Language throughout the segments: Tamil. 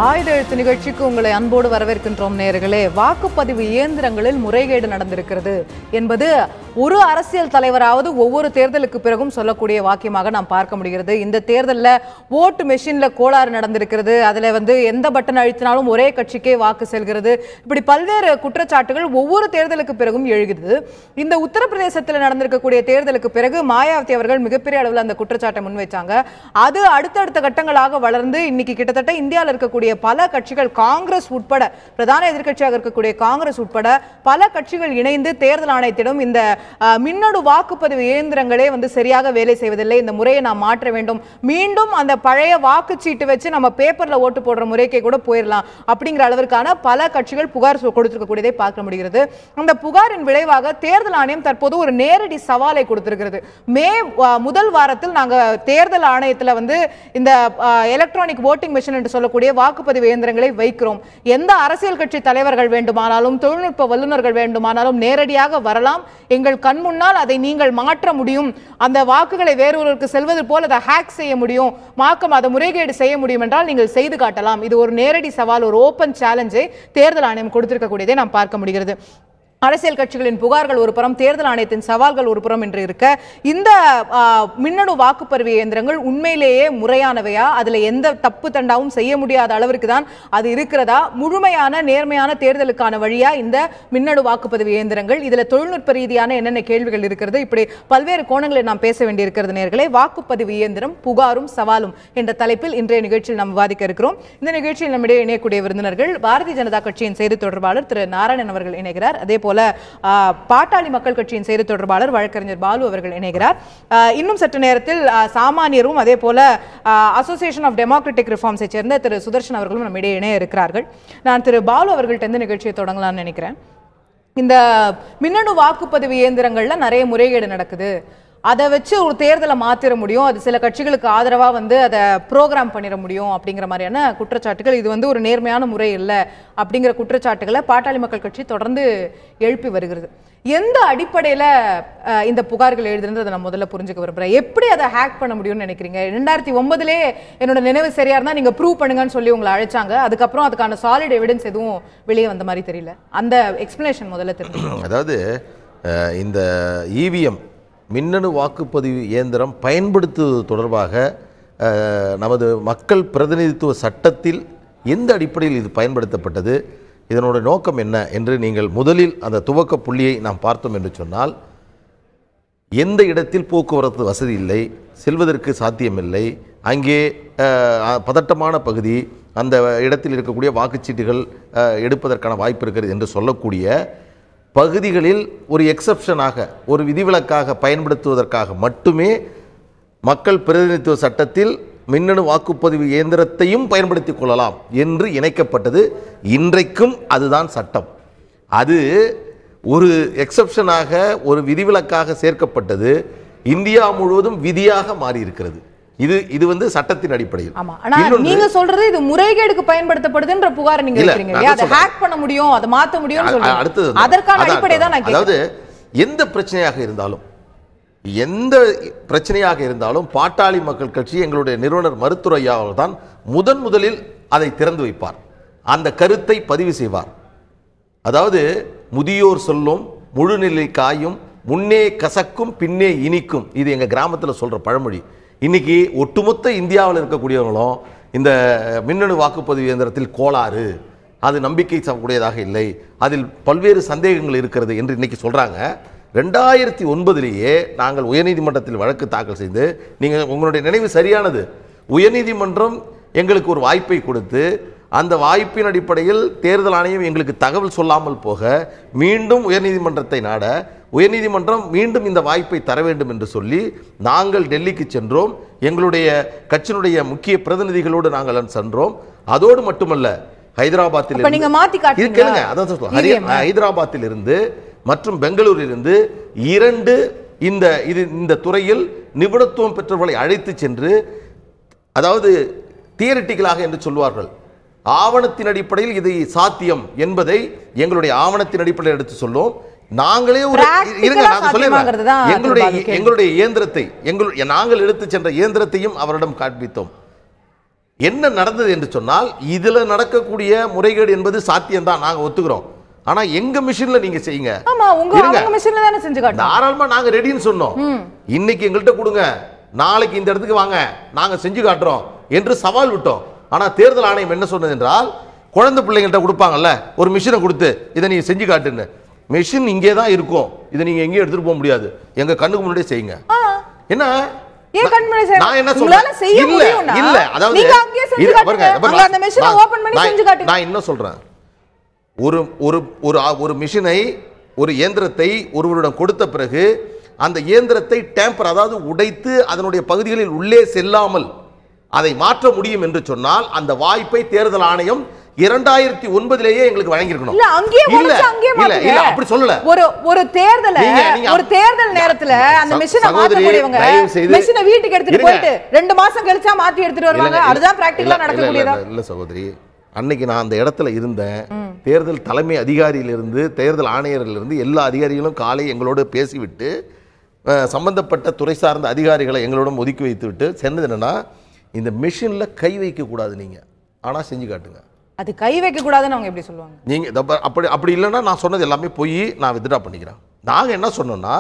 ஆயுத எழுத்து நிகழ்ச்சிக்கு உங்களை அன்போடு வரவேற்கின்றோம் நேயர்களே. வாக்குப்பதிவு இயந்திரங்களில் முறைகேடு நடந்திருக்கிறது என்பது ஒரு அரசியல் தலைவராவது ஒவ்வொரு தேர்தலுக்கு பிறகும் சொல்லக்கூடிய வாக்கியமாக நாம் பார்க்க முடிகிறது. இந்த தேர்தலில் ஓட்டு மெஷின்ல கோளாறு நடந்திருக்கிறது, அதுல எந்த பட்டன் அழுத்தினாலும் ஒரே கட்சிக்கே வாக்கு செல்கிறது, இப்படி பல்வேறு குற்றச்சாட்டுகள் ஒவ்வொரு தேர்தலுக்கு பிறகும் எழுகிறது. இந்த உத்தரப்பிரதேசத்தில் நடந்திருக்கக்கூடிய தேர்தலுக்கு பிறகு மாயாவதி அவர்கள் மிகப்பெரிய அளவில் அந்த குற்றச்சாட்டை முன்வைச்சாங்க. அது அடுத்தடுத்த கட்டங்களாக வளர்ந்து இன்னைக்கு கிட்டத்தட்ட இந்தியாவில் இருக்கக்கூடிய பல கட்சிகள், காங்கிரஸ் உட்பட, பிரதான எதிர்க்கட்சியாக இருக்கக்கூடிய காங்கிரஸ் உட்பட பல கட்சிகள் இணைந்து தேர்தல் ஆணையத்திடம் இந்த மின்னணு வாக்குப்பதிவு இயந்திரங்களே சரியாக வேலை செய்வதில்லை, இந்த முறையை நாம் மாற்ற வேண்டும், மீண்டும் அந்த பழைய வாக்குச்சீட்டு வச்சு நம்ம பேப்பர்ல ஓட்டு போடுற முறைக்கே கூட போயிடலாம் அப்படிங்கிற அளவிற்கான பல கட்சிகள் புகார் கொடுத்திருக்கக்கூடியதை பார்க்க முடிகிறது. அந்த புகாரின் விளைவாக தேர்தல் ஆணையம் தற்போது ஒரு நேரடி சவாலை கொடுத்திருக்கிறது. மே முதல் வாரத்தில் நாங்க தேர்தல் ஆணையத்தில் இந்த எலக்ட்ரானிக் ஓட்டிங் மெஷின் என்று சொல்லக்கூடிய வாக்குப்பதிவு இயந்திரங்களை வைக்கிறோம். எந்த அரசியல் கட்சி தலைவர்கள் வேண்டுமானாலும் தொழில்நுட்ப வல்லுநர்கள் வேண்டுமானாலும் நேரடியாக வரலாம், எங்கள் கண் முன்னால் அதை நீங்கள் மாற்ற முடியும், அந்த வாக்குகளை வேறொருவருக்கு செல்வது போல் அதை ஹேக் செய்ய முடியும், அதை முறைகேடு செய்ய முடியும் என்றால் நீங்கள் செய்து காட்டலாம். இது ஒரு நேரடி சவால், ஒரு ஓபன் சேலஞ்சை தேர்தல் ஆணையம் கொடுத்திருக்கக்கூடியதை நாம் பார்க்க முடிகிறது. அரசியல் கட்சிகளின் புகார்கள் ஒரு புறம், தேர்தல் ஆணையத்தின் சவால்கள் ஒரு புறம் என்று இருக்க, இந்த மின்னணு வாக்குப்பதிவு இயந்திரங்கள் உண்மையிலேயே முறையானவையா, அதுல எந்த தப்பு தண்டாவும் செய்ய முடியாத அளவிற்கு தான் அது இருக்கிறதா, முழுமையான நேர்மையான தேர்தலுக்கான வழியா இந்த மின்னணு வாக்குப்பதிவு இயந்திரங்கள், இதுல தொழில்நுட்ப ரீதியான என்னென்ன கேள்விகள் இருக்கிறது, இப்படி பல்வேறு கோணங்களில் நாம் பேச வேண்டியிருக்கிறது நேயர்களே. வாக்குப்பதிவு இயந்திரம் புகாரும் சவாலும் என்ற தலைப்பில் இன்றைய நிகழ்ச்சியில் நாம் விவாதிக்க இருக்கிறோம். இந்த நிகழ்ச்சியில் நம்மிடையே இணையக்கூடிய விருந்தினர்கள் பாரதிய ஜனதா கட்சியின் செய்தி தொடர்பாளர் திரு நாராயணன் அவர்கள் இணைகிறார். அதே போல பாட்டாளி மக்கள் கட்சியின் செய்தி தொடர்பாளர் வழக்கறிஞர் பாலு அவர்கள் இணைகிறார். இன்னும் சற்று நேரத்தில் சாமானியரும் அதே போல அசோசியேஷன் ஆஃப் டெமோக்ராட்டிக் ரிஃபார்ம்ஸை சேர்ந்த திரு சுதர்ஷன் அவர்களும் நம்மிடையே இணைய இருக்கிறார்கள். நான் திரு பாலு அவர்கள்ட்ட இந்த நிகழ்ச்சியை தொடங்கலாம்னு நினைக்கிறேன். இந்த மின்னணு வாக்குப்பதிவு இயந்திரங்கள்ல நிறைய முறைகேடு நடக்குது, அதை வச்சு ஒரு தேர்தலை மாத்திர முடியும், அது சில கட்சிகளுக்கு ஆதரவா அதை ப்ரோக்ராம் பண்ணிட முடியும் அப்படிங்கிற மாதிரியான குற்றச்சாட்டுகள், இது ஒரு நேர்மையான முறை இல்லை அப்படிங்கிற குற்றச்சாட்டுகளை பாட்டாளி மக்கள் கட்சி தொடர்ந்து எழுப்பி வருகிறது. எந்த அடிப்படையில் இந்த புகார்கள் எழுதுறது நான் முதல்ல புரிஞ்சுக்க விரும்புறேன். எப்படி அதை ஹேக் பண்ண முடியும்னு நினைக்கிறீங்க? 2009 என்னோட நினைவு சரியா இருந்தா நீங்க ப்ரூவ் பண்ணுங்கன்னு சொல்லி உங்களை அழைச்சாங்க, அதுக்கப்புறம் அதுக்கான சாலிட் எவிடன்ஸ் எதுவும் வெளியே வந்த மாதிரி தெரியல. அந்த எக்ஸ்பிளனேஷன் முதல்ல தெரியும். அதாவது இந்த இவிஎம் மின்னணு வாக்குப்பதிவு இயந்திரம் பயன்படுத்துவது தொடர்பாக நமது மக்கள் பிரதிநிதித்துவ சட்டத்தில் எந்த அடிப்படையில் இது பயன்படுத்தப்பட்டது, இதனோட நோக்கம் என்ன என்று நீங்கள் முதலில் அந்த துவக்க புள்ளியை நாம் பார்த்தோம் என்று சொன்னால், எந்த இடத்தில் போக்குவரத்து வசதி இல்லை, செல்வதற்கு சாத்தியமில்லை, அங்கே பதட்டமான பகுதி, அந்த இடத்தில் இருக்கக்கூடிய வாக்குச்சீட்டுகள் எடுப்பதற்கான வாய்ப்பு இருக்கிறது என்று சொல்லக்கூடிய பகுதிகளில் ஒரு எக்ஸப்ஷனாக, ஒரு விதிவிலக்காக பயன்படுத்துவதற்காக மட்டுமே மக்கள் பிரதிநிதித்துவ சட்டத்தில் மின்னணு வாக்குப்பதிவு இயந்திரத்தையும் பயன்படுத்திக் கொள்ளலாம் என்று இணைக்கப்பட்டது. இன்றைக்கும் அதுதான் சட்டம். அது ஒரு எக்ஸப்ஷனாக, ஒரு விதிவிலக்காக சேர்க்கப்பட்டது, இந்தியா முழுவதும் விதியாக மாறி இருக்கிறது. இது சட்டத்தின் அடிப்படையில். நீங்க சொல்றது இது முறைகேடுக்கு பயன்படுத்தப்படுதுன்ற புகார் நீங்க இருக்கீங்க. அதை ஹேக் பண்ண முடியும், அதை மாத்த முடியும் சொல்றீங்க. அடுத்து அதற்கான அடிப்படை தான் நான் அதாவது எந்த பிரச்சனையாக இருந்தாலும் பாட்டாளி மக்கள் கட்சி, எங்களுடைய நிறுவனர் மருத்துவர் ஐயா அவர்கள் தான் முதலில் அதை திறந்து வைப்பார், அந்த கருத்தை பதிவு செய்வார். அதாவது முதியோர் சொல்லும் முழுநிலை காயும், முன்னே கசக்கும் பின்னே இனிக்கும், இது எங்க கிராமத்தில் சொல்ற பழமொழி. இன்னைக்கு ஒட்டுமொத்த இந்தியாவில் இருக்கக்கூடியவங்களும் இந்த மின்னணு வாக்குப்பதிவு இயந்திரத்தில் கோளாறு, அது நம்பிக்கை கூடியதாக இல்லை, அதில் பல்வேறு சந்தேகங்கள் இருக்கிறது என்று இன்னைக்கு சொல்றாங்க. 2009 நாங்கள் உயர்நீதிமன்றத்தில் வழக்கு தாக்கல் செய்து, நீங்கள் உங்களுடைய நினைவு சரியானது, உயர்நீதிமன்றம் எங்களுக்கு ஒரு வாய்ப்பை கொடுத்து, அந்த வாய்ப்பின் அடிப்படையில் தேர்தல் ஆணையம் எங்களுக்கு தகவல் சொல்லாமல் போக மீண்டும் உயர்நீதிமன்றத்தை நாட, உயர்நீதிமன்றம் மீண்டும் இந்த வாய்ப்பை தர வேண்டும் என்று சொல்லி நாங்கள் டெல்லிக்கு சென்றோம். எங்களுடைய கட்சியினுடைய முக்கிய பிரதிநிதிகளோடு நாங்கள் சென்றோம். அதோடு மட்டுமல்ல, ஹைதராபாத்தில் ஹைதராபாத்தில் இருந்து மற்றும் பெங்களூரில் இருந்து 2 இந்த துறையில் நிபுணத்துவம் பெற்றவர்களை அழைத்து சென்று, அதாவது தியரிட்டிக்கலாக என்று சொல்வார்கள், ஆவணத்தின் அடிப்படையில் இது சாத்தியம் என்பதை எங்களுடைய ஆவணத்தின் அடிப்படையில் எடுத்து சொல்லும். நாங்களே எங்களுடைய இயந்திரத்தை நாங்கள் எடுத்து சென்ற இயந்திரத்தையும் அவரிடம் காண்பித்தோம். என்ன நடந்தது என்று சொன்னால் இதுல நடக்கக்கூடிய முறைகேடு என்பது சாத்தியம்தான், நாங்க ஒத்துக்கிறோம். ஆனா எங்க மிஷின்ல நீங்க செய்யுங்க. ஆமா, உங்க மிஷின்ல தானே செஞ்சு காட்டுறோம். தாராளமா நாங்க ரெடின்னு சொன்னோம். இன்னைக்கு எங்கள்கிட்ட கொடுங்க, நாளைக்கு இந்த இடத்துக்கு வாங்க, நாங்க செஞ்சு காட்டுறோம் என்று சவால் விட்டோம். ஆனா தேர்தல் ஆணையம் என்ன சொன்னது என்றால், குழந்தை பிள்ளைங்கள்ட்ட கொடுப்பாங்கல்ல ஒரு மிஷினை கொடுத்து இதை நீங்க செஞ்சு காட்டுன்னு, மிஷின் இங்கே தான் இருக்கும், இதை நீங்க எங்கேயும் எடுத்துட்டு போக முடியாது, எங்க கண்ணுக்கு முன்னாடியே செய்யுங்க. என்ன நான் என்ன சொல்றேன், இல்ல அதாவது நான் என்ன சொல்றேன், ஒரு மிஷினை ஒரு இயந்திரத்தை ஒருவரிடம் கொடுத்த பிறகு அந்த இயந்திரத்தை டேம்பர் அதாவது உடைத்து அதனுடைய பகுதிகளில் உள்ளே செல்லாமல் அதை மாற்ற முடியும் என்று சொன்னால் அந்த வாய்ப்பை தேர்தல் ஆணையம் 2009 எங்களுக்கு வழங்கியிருக்கணும். இல்ல அப்படி சொல்லல. ஒரு தேர்தல் நேரத்துல அந்த மிஷினை மாத்தக்கூடியவங்க மிஷினை வீட்டுக்கு எடுத்துட்டு போயிட்டு 2 மாசம் கழிச்சா மாத்தி எடுத்துட்டு வருவாங்க. அதுதான் பிராக்டிகலா நடக்கக்கூடியதா? இல்ல சகோதரி, அன்னைக்கு நான் அந்த இடத்துல இருந்தேன். தேர்தல் தலைமை அதிகாரியிலிருந்து தேர்தல் ஆணையரிலிருந்து எல்லா அதிகாரிகளும் காலை எங்களோடு பேசிவிட்டு சம்பந்தப்பட்ட துறை சார்ந்த அதிகாரிகளை எங்களோட ஒதுக்கி வைத்து விட்டு சென்னது என்னன்னா, இந்த மிஷின்ல கை வைக்க கூடாது நீங்க, ஆனா செஞ்சு காட்டுங்க. அது கை வைக்க கூடாதுன்னு அவங்க எப்படி சொல்லுவாங்க? நீங்க அப்படி இல்லைன்னா நான் சொன்னது எல்லாமே போய் நான் வித்ட்ரா பண்ணிக்கிறேன். நாங்க என்ன சொன்னோம்னா,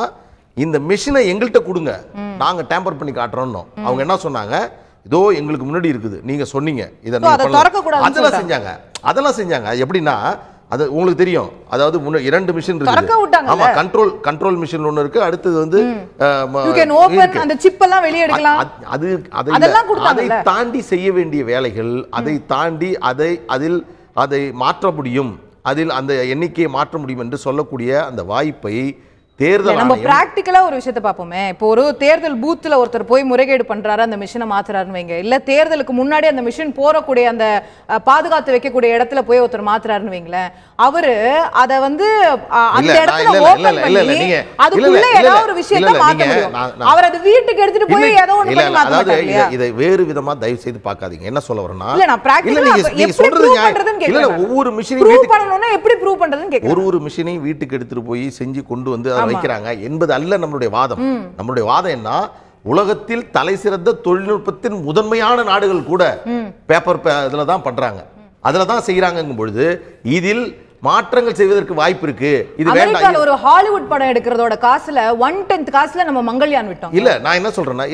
இந்த மிஷினை எங்கள்கிட்ட கொடுங்க, நாங்க டேம்பர் பண்ணி காட்டுறோம். அவங்க என்ன சொன்னாங்க, இதோ எங்களுக்கு முன்னாடி இருக்குது, நீங்க சொன்னீங்க இதை அதெல்லாம் செஞ்சாங்க. அதெல்லாம் செஞ்சாங்க. எப்படின்னா அது உங்களுக்கு தெரியும், அதாவது 2 மிஷின் இருக்கு. ஆமா, கண்ட்ரோல் மிஷின் ஒன்னு இருக்கு, அடுத்தது வந்து அந்த சிப் எல்லாம் வெளிய எடுக்கலாம். அதை தாண்டி செய்ய வேண்டிய வேலைகள், அதை தாண்டி அதை மாற்ற முடியும், அதில் அந்த எண்ணிக்கையை மாற்ற முடியும் என்று சொல்லக்கூடிய அந்த வாய்ப்பை தேர்தல் நம்ம பிராக்டிகலா ஒரு விஷயத்தை பார்ப்போமே. இப்போ ஒரு தேர்தல் பூத்துல ஒருத்தர் போய் முறைகேடு பண்றாரு, அந்த மிஷினை மாத்துறாருன்னு வைங்க, இல்ல தேர்தலுக்கு முன்னாடி அந்த மிஷின் போறக்கூடிய அந்த பாதுகாத்து வைக்கக்கூடிய இடத்துல போய் ஒருத்தர் மாத்துறாருன்னு வைங்களேன், அவரு அத வந்து அந்த இடத்துல ஓபன் பண்ணி அதுக்குள்ள ஏதோ ஒரு விஷயத்தை மாத்த முடியும். அவர் அது வீட்டுக்கு எடுத்துட்டு போய் ஏதோ ஒன்னு பண்ணி மாத்த மாட்டாரு. இதை வேறு விதமா தயவு செய்து பார்க்காதீங்க. என்ன சொல்ல வரேன்னா, இல்ல நான் பிராக்டிகலா நீங்க சொல்றது இல்ல, ஒவ்வொரு மிஷினையும் ப்ரூவ் பண்ணனும்னா எப்படி ப்ரூவ் பண்றதுன்னு கேக்குறேன். ஒரு மிஷினையும் வீட்டுக்கு எடுத்துட்டு போய் செஞ்சு கொண்டு வந்து வைக்கிறாங்க என்பது அல்ல நம்மளுடைய வாதம். நம்மளுடைய வாதம் என்ன, உலகத்தில் தலை சிறந்த தொழில்நுட்பத்தின் முதன்மையான நாடுகள் கூட பேப்பர் இதுல தான் பண்றாங்க, அதுல தான் செய்யறாங்க பொழுது இதில் மாற்றங்கள் செய்வதற்கு வாய்ப்பு இருக்கு. இது வேண்டாம். ஒரு ஹாலிவுட் படம் எடுக்கிறதோட காசுல 1/10 காசுல நம்ம மங்கள்யான் விட்டோம். இல்ல நான் என்ன சொல்றேன்னா,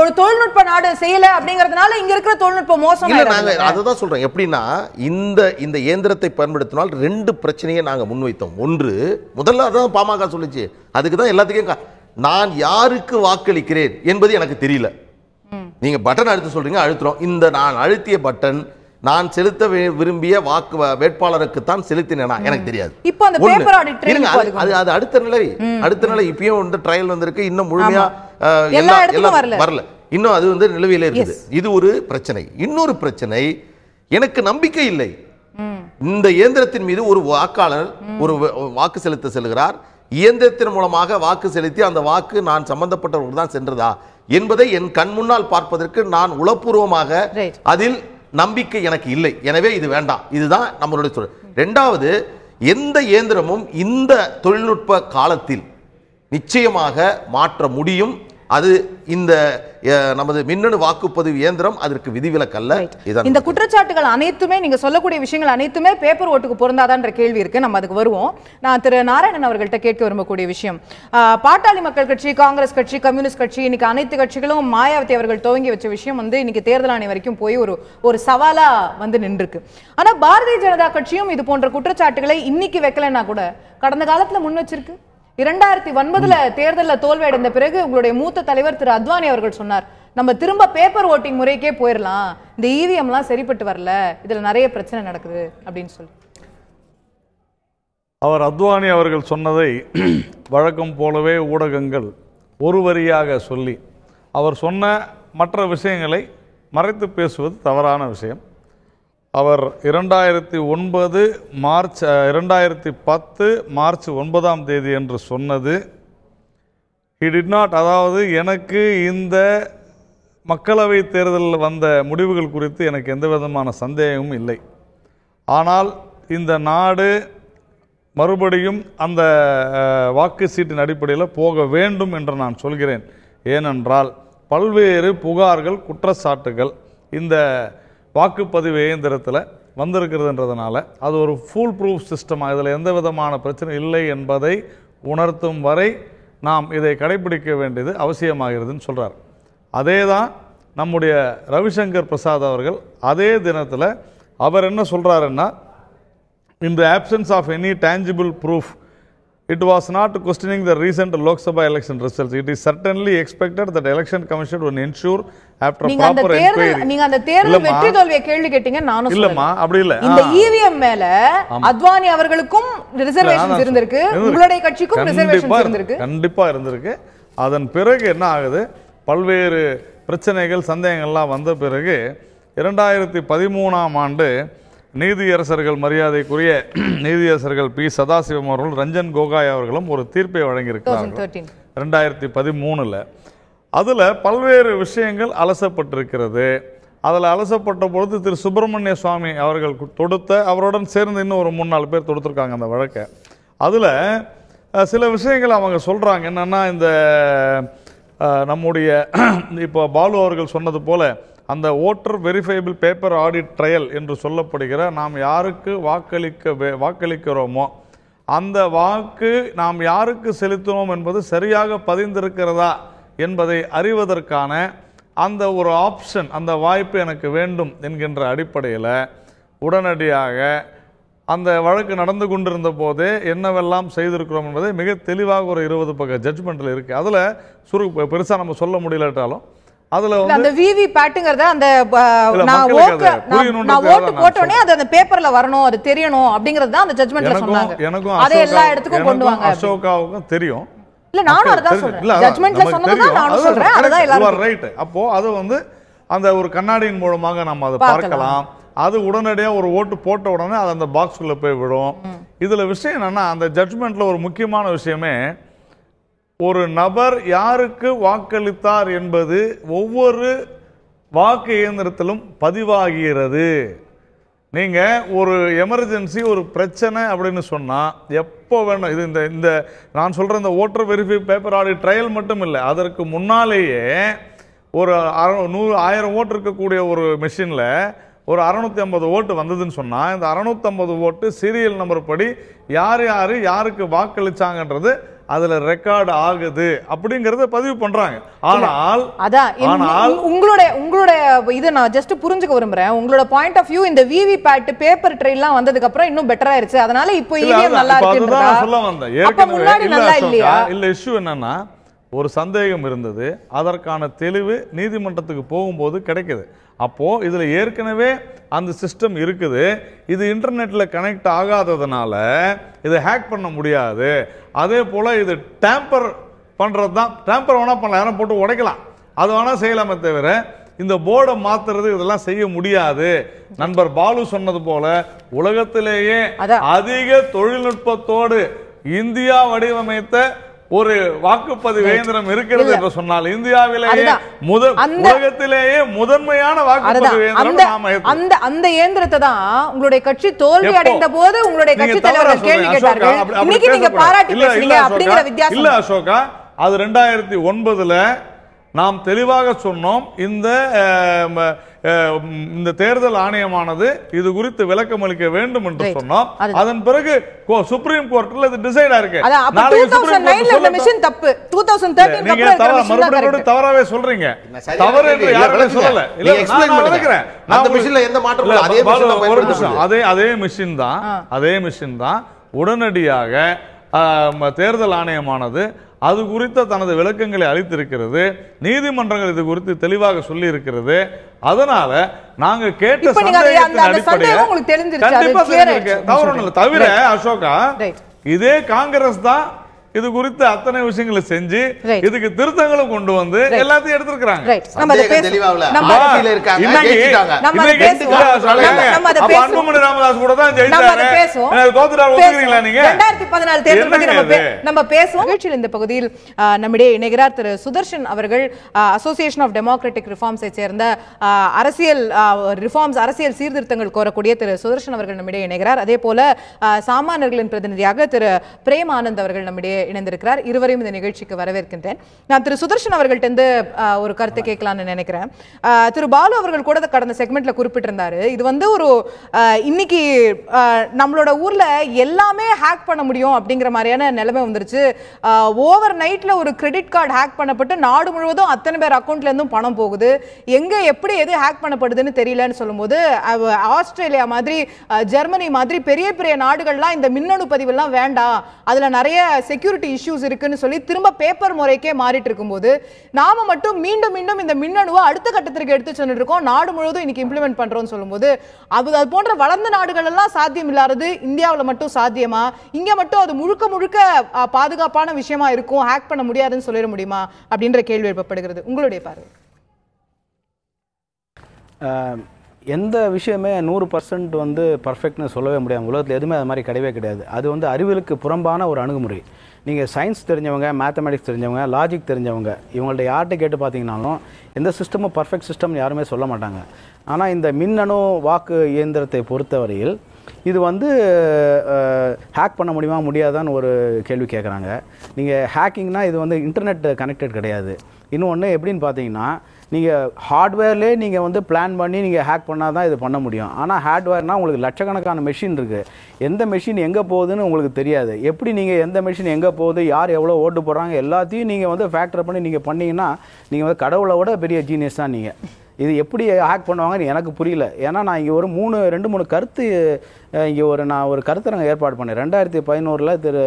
ஒரு தொழில்நுட்ப நாடு செய்யல அப்படிங்கறதுனால இங்க இருக்கிற தொழில்நுட்ப மோசம் இல்ல. நாங்க அததான் சொல்றோம். எப்படின்னா இந்த இயந்திரத்தை பயன்படுத்தினால் 2 பிரச்சனையை நாங்க முன்வைத்தோம். ஒன்று, முதல்ல அதான் பாமக சொல்லுச்சு, அதுக்கு தான் எல்லாத்துக்கும் நான் யாருக்கு வாக்களிக்கிறேன் என்பது எனக்கு தெரியல. நீங்க பட்டன் அழுத்த சொல்றீங்க, அழுத்துறோம். இந்த நான் அழுத்திய பட்டன் நான் செலுத்த விரும்பிய வாக்கு வேட்பாளருக்கு தான் செலுத்தினேனா எனக்கு தெரியாது. இப்போ அந்த பேப்பர் ஆடிட் அது அடுத்த நிலை இப்பயும் வந்து ட்ரையல் வந்திருக்கு, இன்னும் முழுமையா வரல, இன்னும் அது வந்து நிலுவையில இருக்குது. இது ஒரு பிரச்சனை. இன்னொரு பிரச்சனை, எனக்கு நம்பிக்கை இல்லை. இந்த இயந்திரத்தின் மீது ஒரு வாக்காளர் ஒரு வாக்கு செலுத்த செல்கிறார், இயந்திரத்தின் மூலமாக வாக்கு செலுத்தி அந்த வாக்கு நான் சம்பந்தப்பட்டவர்கள் தான் சென்றதா என்பதை என் கண் முன்னால் பார்ப்பதற்கு நான் உளப்பூர்வமாக அதில் நம்பிக்கை எனக்கு இல்லை. எனவே இது வேண்டாம். இதுதான் நம்மளுடைய சொல்ல. இரண்டாவது, எந்த இயந்திரமும் இந்த தொழில்நுட்ப காலத்தில் நிச்சயமாக மாற்ற முடியும். அது இந்த நமது மின்னணு வாக்குப்பதிவு இயந்திரம் அதற்கு விதிவிலக்கல்ல. இந்த குற்றச்சாட்டுகள் அனைத்துமே, நீங்க சொல்லக்கூடிய விஷயங்கள் அனைத்துமே பேப்பர் ஓட்டுக்கு பொருந்தாதான்ற கேள்வி இருக்கு. நம்ம அதுக்கு வருவோம். நான் திரு நாராயணன் அவர்கள்ட்ட கேட்க விரும்பக்கூடிய விஷயம், பாட்டாளி மக்கள் கட்சி, காங்கிரஸ் கட்சி, கம்யூனிஸ்ட் கட்சி, இன்னைக்கு அனைத்து கட்சிகளும் மாயாவதி அவர்கள் துவங்கி வச்ச விஷயம் வந்து இன்னைக்கு தேர்தல் ஆணையம் வரைக்கும் போய் ஒரு சவாலா வந்து நின்றுருக்கு. ஆனா பாரதிய ஜனதா கட்சியும் இது போன்ற குற்றச்சாட்டுகளை இன்னைக்கு வைக்கலன்னா கூட கடந்த காலத்துல முன் வச்சிருக்கு. 2009 தேர்தலில் தோல்வி அடைந்த பிறகு உங்களுடைய மூத்த தலைவர் திரு அத்வானி அவர்கள் சொன்னார், நம்ம திரும்ப பேப்பர் ஓட்டிங் முறைக்கே போயிடலாம், இந்த இவிஎம்லாம் சரிப்பட்டு வரல, இதுல நிறைய பிரச்சனை நடக்குது அப்படின்னு சொல்லி. அவர் அத்வானி அவர்கள் சொன்னதை வழக்கம் போலவே ஊடகங்கள் ஒரு வரியாக சொல்லி அவர் சொன்ன மற்ற விஷயங்களை மறைத்து பேசுவது தவறான விஷயம். அவர் 2010 மார்ச் 9 என்று சொன்னது he did not, அதாவது எனக்கு இந்த மக்களவை தேர்தலில் வந்த முடிவுகள் குறித்து எனக்கு எந்த விதமான சந்தேகமும் இல்லை. ஆனால் இந்த நாடு மறுபடியும் அந்த வாக்கு சீட்டின் அடிப்படையில் போக வேண்டும் என்று நான் சொல்கிறேன். ஏனென்றால் பல்வேறு புகார்கள், குற்றச்சாட்டுகள் இந்த வாக்குப்பதிவு இயந்திரத்தில் வந்திருக்கிறதுன்றதுனால அது ஒரு ஃபுல் ப்ரூஃப் சிஸ்டமாக இதில் எந்த விதமான பிரச்சனை இல்லை என்பதை உணர்த்தும் வரை நாம் இதை கடைபிடிக்க வேண்டியது அவசியமாகிறதுன்னு சொல்கிறார். அதே தான் நம்முடைய ரவிசங்கர் பிரசாத் அவர்கள் அதே தினத்தில் அவர் என்ன சொல்கிறாருன்னா, in the absence of any tangible proof, it was not questioning the recent Lok Sabha election results. It is certainly expected that the election commission will ensure after proper inquiry. நீங்க அந்த தேர்தல் வெற்றி தோல்வியை கேள்வி கேட்டீங்க, நானும் இல்லம்மா அப்படி இல்ல. இந்த இவிஎம் மேல அத்வானி அவர்களுக்கும் ரிசர்வேஷன்ஸ் இருந்திருக்கு, உங்களுடைய கட்சிக்கும் ரிசர்வேஷன்ஸ் இருந்திருக்கு. கண்டிப்பா இருந்திருக்கு. அதன் பிறகு என்ன ஆகுது, பல்வேறு பிரச்சனைகள் சந்தேகங்கள்லாம் வந்த பிறகு 2013ஆம் ஆண்டு நீதியரசர்கள் மரியாதைக்குரிய நீதியரசர்கள் பி சதாசிவம் அவர்கள், ரஞ்சன் கோகாய் அவர்களும் ஒரு தீர்ப்பை வழங்கியிருக்கிறார்கள் 2013. அதில் பல்வேறு விஷயங்கள் அலசப்பட்டிருக்கிறது. அதில் அலசப்பட்ட பொழுது திரு சுப்பிரமணிய சுவாமி அவர்கள் தொடுத்த, அவருடன் சேர்ந்து இன்னும் ஒரு 3-4 பேர் தொடுத்திருக்காங்க அந்த வழக்கை. அதில் சில விஷயங்கள் அவங்க சொல்கிறாங்க. என்னென்னா, இந்த நம்முடைய இப்போ பாலு அவர்கள் சொன்னது போல அந்த voter verifiable paper audit trail என்று சொல்லப்படுகிற நாம் யாருக்கு வாக்களிக்கிறோமோ அந்த வாக்கு நாம் யாருக்கு செலுத்தினோம் என்பது சரியாக பதிந்திருக்கிறதா என்பதை அறிவதற்கான அந்த ஒரு ஆப்ஷன், அந்த வாய்ப்பு எனக்கு வேண்டும் என்கின்ற அடிப்படையில் உடனடியாக அந்த வழக்கு நடந்து கொண்டிருந்த போதே என்னவெல்லாம் செய்திருக்கிறோம் என்பதை மிக தெளிவாக ஒரு 20 பக்க ஜட்ஜ்மெண்ட்டில் இருக்குது. அதில் பெருசாக நம்ம சொல்ல முடியலட்டாலும் அதுல வந்து அந்த விவி பேட்டுங்கறத அந்த நான் ஓட்டு போட்டோனே அது அந்த பேப்பர்ல வரணும், அது தெரியணும் அப்படிங்கறது தான் அந்த ஜட்ஜ்மென்ட்ல சொன்னாங்க. எனக்கும் அதை எல்லா இடத்துக்கும் கொண்டு வாங்க. அசோகாவுக்கும் தெரியும். இல்ல நானும் அதான் சொல்றேன். ஜட்ஜ்மென்ட்ல சொன்னதுதான் நானும் சொல்றேன். அதுதான் எல்லாரும் ரைட். அப்போ அது வந்து அந்த ஒரு கண்ணாடியின் மூலமாக நம்ம அதை பார்க்கலாம். அது உடனடியாக ஒரு ஓட்டு போட்ட உடனே அது அந்த பாக்ஸ்குள்ள போய் விடும். இதுல விஷயம் என்னன்னா, அந்த ஜட்ஜ்மெண்ட்ல ஒரு முக்கியமான விஷயமே, ஒரு நபர் யாருக்கு வாக்களித்தார் என்பது ஒவ்வொரு வாக்கு இயந்திரத்திலும் பதிவாகிறது. நீங்க ஒரு எமர்ஜென்சி, ஒரு பிரச்சனை அப்படின்னு சொன்னா எப்போ வேணும், இது இந்த நான் சொல்ற இந்த voter verify paper audit trail மட்டும் இல்லை, அதற்கு முன்னாலேயே ஒரு 1000 ஓட்டு இருக்கக்கூடிய ஒரு மெஷின்ல ஒரு 650 ஓட்டு வந்ததுன்னு சொன்னா, இந்த 650 ஓட்டு சீரியல் நம்பர் படி யார் யாருக்கு வாக்களிச்சாங்கன்றது அதுல ரெக்கார்ட் ஆகுது அப்படிங்கறத பதிவு பண்றாங்க. ஆனால் உங்களுடைய இதை நான் ஜஸ்ட் புரிஞ்சுக்க விரும்புறேன். உங்களோட பாயிண்ட் ஆஃப் வியூ இந்த விவி பேட் பேப்பர் ட்ரெயின்லாம் வந்ததுக்கு அப்புறம் இன்னும் பெட்டரா ஆயிருச்சு, அதனால இப்போ இவிஎம் நல்லா இருக்குன்றதா சொல்ல வந்தேன். ஏற்கனவே இல்ல இஷ்யூ என்னன்னா, ஒரு சந்தேகம் இருந்தது, அதற்கான தெளிவு நீதிமன்றத்துக்கு போகும்போது கிடைக்குது. அப்போ இதுல ஏற்கனவே அந்த சிஸ்டம் இருக்குது, இது இன்டர்நெட்ல கனெக்ட் ஆகாததுனால இதை ஹேக் பண்ண முடியாது. அதே போல இது டேம்பர் பண்றது தான், டேம்பர் வேணா பண்ணலாம், யாரும் போட்டு உடைக்கலாம், அது வேணா செய்யலாமே தவிர இந்த போர்டை மாத்துறது இதெல்லாம் செய்ய முடியாது. நண்பர் பாலு சொன்னது போல உலகத்திலேயே அதிக தொழில்நுட்பத்தோடு இந்தியா வடிவமைத்த ஒரு வாக்குப்பதிவு இயந்திரம் இருக்கிறது என்று சொன்னால் இந்தியாவிலேயே உலகத்திலேயே முதன்மையான வாக்குப்பதிவு இயந்திரம் அந்த இயந்திரத்தை தான் உங்களுடைய கட்சி தோல்வி அடைந்த போது உங்களுடைய கட்சி தலைவர்கள் கேள்வி கேட்டார்கள். இன்னைக்கு நீங்க பாராட்டி பேசுறீங்க அப்படிங்கிற வித்தியாசம் இல்ல அசோகா. அது 2009ல நாம் தெளிவாக சொன்னோம், இந்த தேர்தல் ஆணையமானது இது குறித்து விளக்கம் அளிக்க வேண்டும் என்று சொன்னோம். அதன் பிறகு சுப்ரீம் கோர்ட்ல இது டிசைட் ஆயிருக்கு. நீங்க மறுபடியும் தவறாவே சொல்றீங்க. தவறு என்று யாருமே சொல்லல. அதே மிஷின் தான் உடனடியாக தேர்தல் ஆணையமானது அது குறித்த தனது விளக்கங்களை அளித்திருக்கிறது. நீதிமன்றங்கள் இது குறித்து தெளிவாக சொல்லி இருக்கிறது. அதனால நாங்க கேட்ட சந்தேகத்தின் அடிப்படையில் கண்டிப்பா தவிர அசோகா, இதே காங்கிரஸ் தான் இது குறித்து அத்தனை விஷயங்களை செஞ்சு இதுக்கு திருத்தங்களும் கொண்டு வந்து எல்லாத்தையும் எடுத்திருக்காங்க. அன்புமணி ராமதாஸ் கூட தான் நம்ம பேசுவோம். இந்த பகுதியில் நம்மிடையே இணைகிறார் திரு சுதர்ஷன் அவர்கள். அசோசியேஷன் ஆஃப் டெமோக்ராட்டிக் ரிஃபார்ம்ஸை சேர்ந்த அரசியல் சீர்திருத்தங்கள் கோரக்கூடிய திரு சுதர்ஷன் அவர்கள் நம்மிடையே இணைகிறார். அதே போல சாமானியர்களின் பிரதிநிதியாக திரு பிரேம் ஆனந்த் அவர்கள் நம்மிடையே இணைந்திருக்கிறார். இருவரையும் இந்த நிகழ்ச்சிக்கு வரவேற்கின்றேன். நான் திரு சுதர்ஷன் அவர்கள்ட்ட ஒரு கருத்தை கேட்கலாம்னு நினைக்கிறேன். திரு பாலு அவர்கள் கூட கடந்த செக்மெண்ட்ல குறிப்பிட்டிருந்தாரு, இது வந்து ஒரு இன்னைக்கு நம்மளோட ஊர்ல எல்லாமே ஹேக் பண்ண முடியும் அப்படிங்கிற மாதிரியான நிலைமை வந்துருச்சு. ஓவர் நைட்ல ஒரு கிரெடிட் கார்டு ஹேக் பண்ணப்பட்டு நாடு முழுவதும் அத்தனை பேர் அக்கௌண்ட்ல இருந்தும் பணம் போகுது. எங்க எப்படி எது ஹேக் பண்ணப்படுதுன்னு தெரியலன்னு சொல்லும்போது, ஆஸ்திரேலியா மாதிரி ஜெர்மனி மாதிரி பெரிய பெரிய நாடுகள்லாம் இந்த மின்னணு பதிவெல்லாம் வேண்டாம், அதுல நிறைய செக்யூரிட்டி இஷ்யூஸ் இருக்குன்னு சொல்லி திரும்ப பேப்பர் முறைக்கே மாறிட்டு இருக்கும்போது, நாம மட்டும் மீண்டும் மீண்டும் இந்த மின்னணுவை அடுத்த கட்டத்திற்கு எடுத்து சொல்லிட்டு இருக்கோம். நாடு முழுவதும் இன்னைக்கு இம்ப்ளிமெண்ட் பண்றோம்னு சொல்லும்போது, அது போன்ற வளர்ந்த நாடுகள் எல்லாம் சாத்தியம் இல்லாதது இந்தியாவில் மட்டும் சாத்தியமா? இங்க மட்டும் அது முழுக்க முழுக்க பாதுகாப்பான விஷயமா இருக்கும், ஹேக் பண்ண முடியாதுன்னு சொல்லிட முடியுமா அப்படின்ற கேள்வி எழுப்பப்படுகிறது. உங்களுடைய பார்வை? எந்த விஷயமே 100% வந்து பர்ஃபெக்ட்னு சொல்லவே முடியாது. உலகத்தில் எதுவுமே அது மாதிரி கிடையவே கிடையாது. அது வந்து அறிவியலுக்கு புறம்பான ஒரு அணுகுமுறை. நீங்கள் சயின்ஸ் தெரிஞ்சவங்க, மேத்தமெட்டிக்ஸ் தெரிஞ்சவங்க, லாஜிக் தெரிஞ்சவங்க, இவங்கள்ட்ட யார்கிட்ட கேட்டு பார்த்தீங்கன்னாலும் எந்த சிஸ்டமும் பர்ஃபெக்ட் சிஸ்டம்னு யாருமே சொல்ல மாட்டாங்க. ஆனால் இந்த மின்னணு வாக்கு இயந்திரத்தை பொறுத்தவரையில் இது வந்து ஹேக் பண்ண முடியுமா முடியாதான்னு ஒரு கேள்வி கேட்குறாங்க. நீங்கள் ஹேக்கிங்னா இது வந்து இன்டர்நெட் கனெக்டட் கிடையாது. இன்னொன்று எப்படின்னு பார்த்தீங்கன்னா, நீங்கள் ஹார்ட்வேர்லேயே நீங்கள் வந்து பிளான் பண்ணி நீங்கள் ஹேக் பண்ணால் தான் இது பண்ண முடியும். ஆனால் ஹார்ட்வேர்னால் உங்களுக்கு லட்சக்கணக்கான மெஷின் இருக்குது. எந்த மெஷின் எங்கே போகுதுன்னு உங்களுக்கு தெரியாது. எப்படி நீங்கள் எந்த மெஷின் எங்கே போகுது, யார் எவ்வளோ ஓட்டு போடுறாங்க, எல்லாத்தையும் நீங்கள் வந்து ஃபேக்டர் பண்ணி நீங்கள் பண்ணிங்கன்னா நீங்கள் வந்து கடவுளை விட பெரிய ஜீனியஸ் தான் நீங்கள். இது எப்படி ஹேக் பண்ணுவாங்கன்னு எனக்கு புரியல. ஏன்னா நான் இங்கே ஒரு 2-3 கருத்து இங்கே நான் ஒரு கருத்தரங்க ஏற்பாடு பண்ணேன். 2011 திரு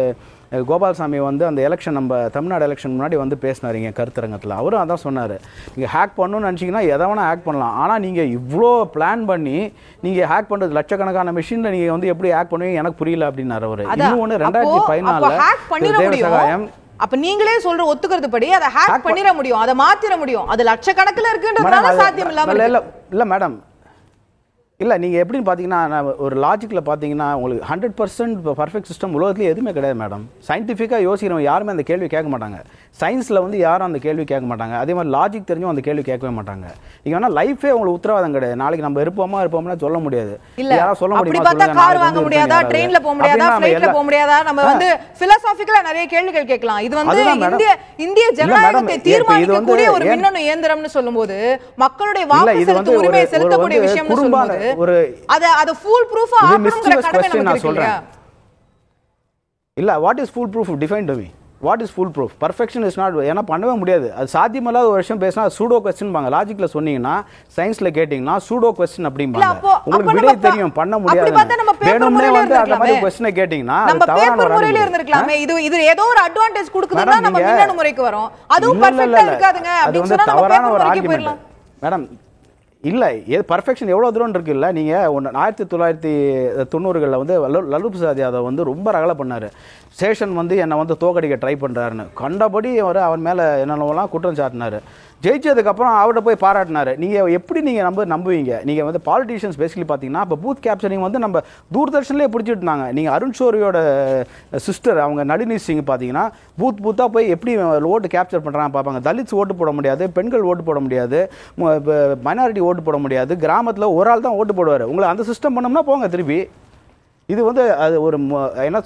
கோபால்சாமி வந்து அந்த எலெக்ஷன், நம்ம தமிழ்நாடு எலெக்ஷன் முன்னாடி வந்து பேசினார் இங்கே கருத்தரங்கத்தில். அவரும் அதான் சொன்னார், நீங்கள் ஹேக் பண்ணணும்னு நினச்சிங்கன்னா எதை வேணால் ஹேக் பண்ணலாம். ஆனால் நீங்கள் இவ்வளோ பிளான் பண்ணி நீங்கள் ஹேக் பண்ணுறது லட்சக்கணக்கான மிஷினில் நீங்கள் வந்து எப்படி ஹேக் பண்ணுவீங்க எனக்கு புரியல அப்படின்னாரு அவர். இன்னொன்று 2014 அப்ப நீங்களே சொல்ற ஒத்துக்கிறது படி அதை ஹேக் பண்ணிர முடியும், அதை மாத்திர முடியும். அது லட்சக்கணக்கில் இருக்குன்றதுனால சாத்தியம் இல்லாம இல்ல மேடம். இல்லை நீங்கள் எப்படின்னு பார்த்தீங்கன்னா, ஒரு லாஜிக்கில் பார்த்தீங்கன்னா உங்களுக்கு 100% பர்ஃபெக்ட் சிஸ்டம் உலகத்துலேயே எதுவுமே கிடையாது மேடம். சயின்டிஃபிக்காக யோசிக்கிறவங்க யாருமே அந்த கேள்வி கேட்க மாட்டாங்க. சயின்ஸில் வந்து யாரும் அந்த கேள்வி கேட்க மாட்டாங்க. அதே மாதிரி லாஜிக் தெரிஞ்சும் அந்த கேள்வி கேட்கவே மாட்டாங்க. நீங்கள் வேணா லைஃபே உங்களுக்கு உத்தரவாதம் கிடையாது. நாளைக்கு நம்ம இருப்போம்னா சொல்ல முடியாது. யாரும் சொல்ல முடியுமா? கார் வாங்க முடியாதா, ட்ரெயின்ல போக முடியாதா, ஃப்ளைட்ல போக முடியாதா? நம்ம வந்து பிலாசாபிக்கலா நிறைய கேள்விகள் கேட்கலாம். இது வந்து இந்திய ஜனநாயகத்தை தீர்மானிக்கக்கூடிய ஒரு மின்னணு இயந்திரம்னு சொல்லும்போது, மக்களுடைய வாக்கு செலுத்தும் உரிமையை செலுத்தக்கூடிய விஷயம்னு சொல்லும்போது, அது ஃபுல் ப்ரூஃபா ஆகணும்ங்கற கடமை நமக்கு இருக்கு. இல்ல, what is full proof? Define to me. What is full proof? Perfection is not. ஏன்னா பண்ணவே முடியாது. அது சாத்தியமில்லாத ஒரு விஷயம் பேசினா சூடோ கொஸ்டின் பாங்க. லாஜிக்ல சொன்னீங்கன்னா, சயின்ஸ்ல கேட்டீங்கன்னா சூடோ கொஸ்டின் அப்படிம்பாங்க. உங்களுக்கு விடை தெரியும், பண்ண முடியாது. வேணும்னே வந்து அந்த மாதிரி கொஸ்டினை கேட்டீங்கன்னா நம்ம பேப்பர் முறையில இருந்திருக்கலாமே. இது ஏதோ ஒரு அட்வான்டேஜ் கொடுக்குதுன்னா நம்ம மின்னணு முறைக்கு வரோம். அதுவும் பர்ஃபெக்ட்டா இருக்காதுங்க அப்படி சொன்னா நம்ம பேப்பர் முறைக்கு போயிடலாம். மேடம் இல்லை, பர்ஃபெக்ஷன் எவ்வளோ தூரம் இருக்கு. இல்லை, நீங்கள் 1990களில் வந்து லல்லு பிரசாத் யாதவ் வந்து ரொம்ப ரகலை பண்ணார். சேஷன் வந்து என்னை வந்து தோக்கடிக்க ட்ரை பண்ணுறாருன்னு கண்டபடி அவன் மேலே என்னென்னலாம் குற்றம் சாட்டினார். ஜெயிச்சதுக்கப்புறம் அவர்கிட்ட போய் பாராட்டினார். நீங்கள் எப்படி நீங்கள் நம்புவீங்க? நீங்கள் வந்து பாலிட்டிஷியன்ஸ் பேசிக்கலி பார்த்தீங்கன்னா, இப்போ பூத் கேப்சரிங் வந்து நம்ம தூர்தர்ஷன்லேயே பிடிச்சிட்டு இருந்தாங்க. நீங்கள் அருண் ஷோரியோட சிஸ்டர் அவங்க நளினி சிங் பார்த்தீங்கன்னா, பூத்தாக போய் எப்படி ஓட்டு கேப்சர் பண்ணுறாங்க பார்ப்பாங்க. தலித்ஸ் ஓட்டு போட முடியாது, பெண்கள் ஓட்டு போட முடியாது, மைனாரிட்டி ஓட்டு போட முடியாது, கிராமத்தில் ஒரு ஆள் தான் ஓட்டு போடுவார். உங்களை அந்த சிஸ்டம் பண்ணோம்னா போங்க திருப்பி. இது வந்து அது ஒரு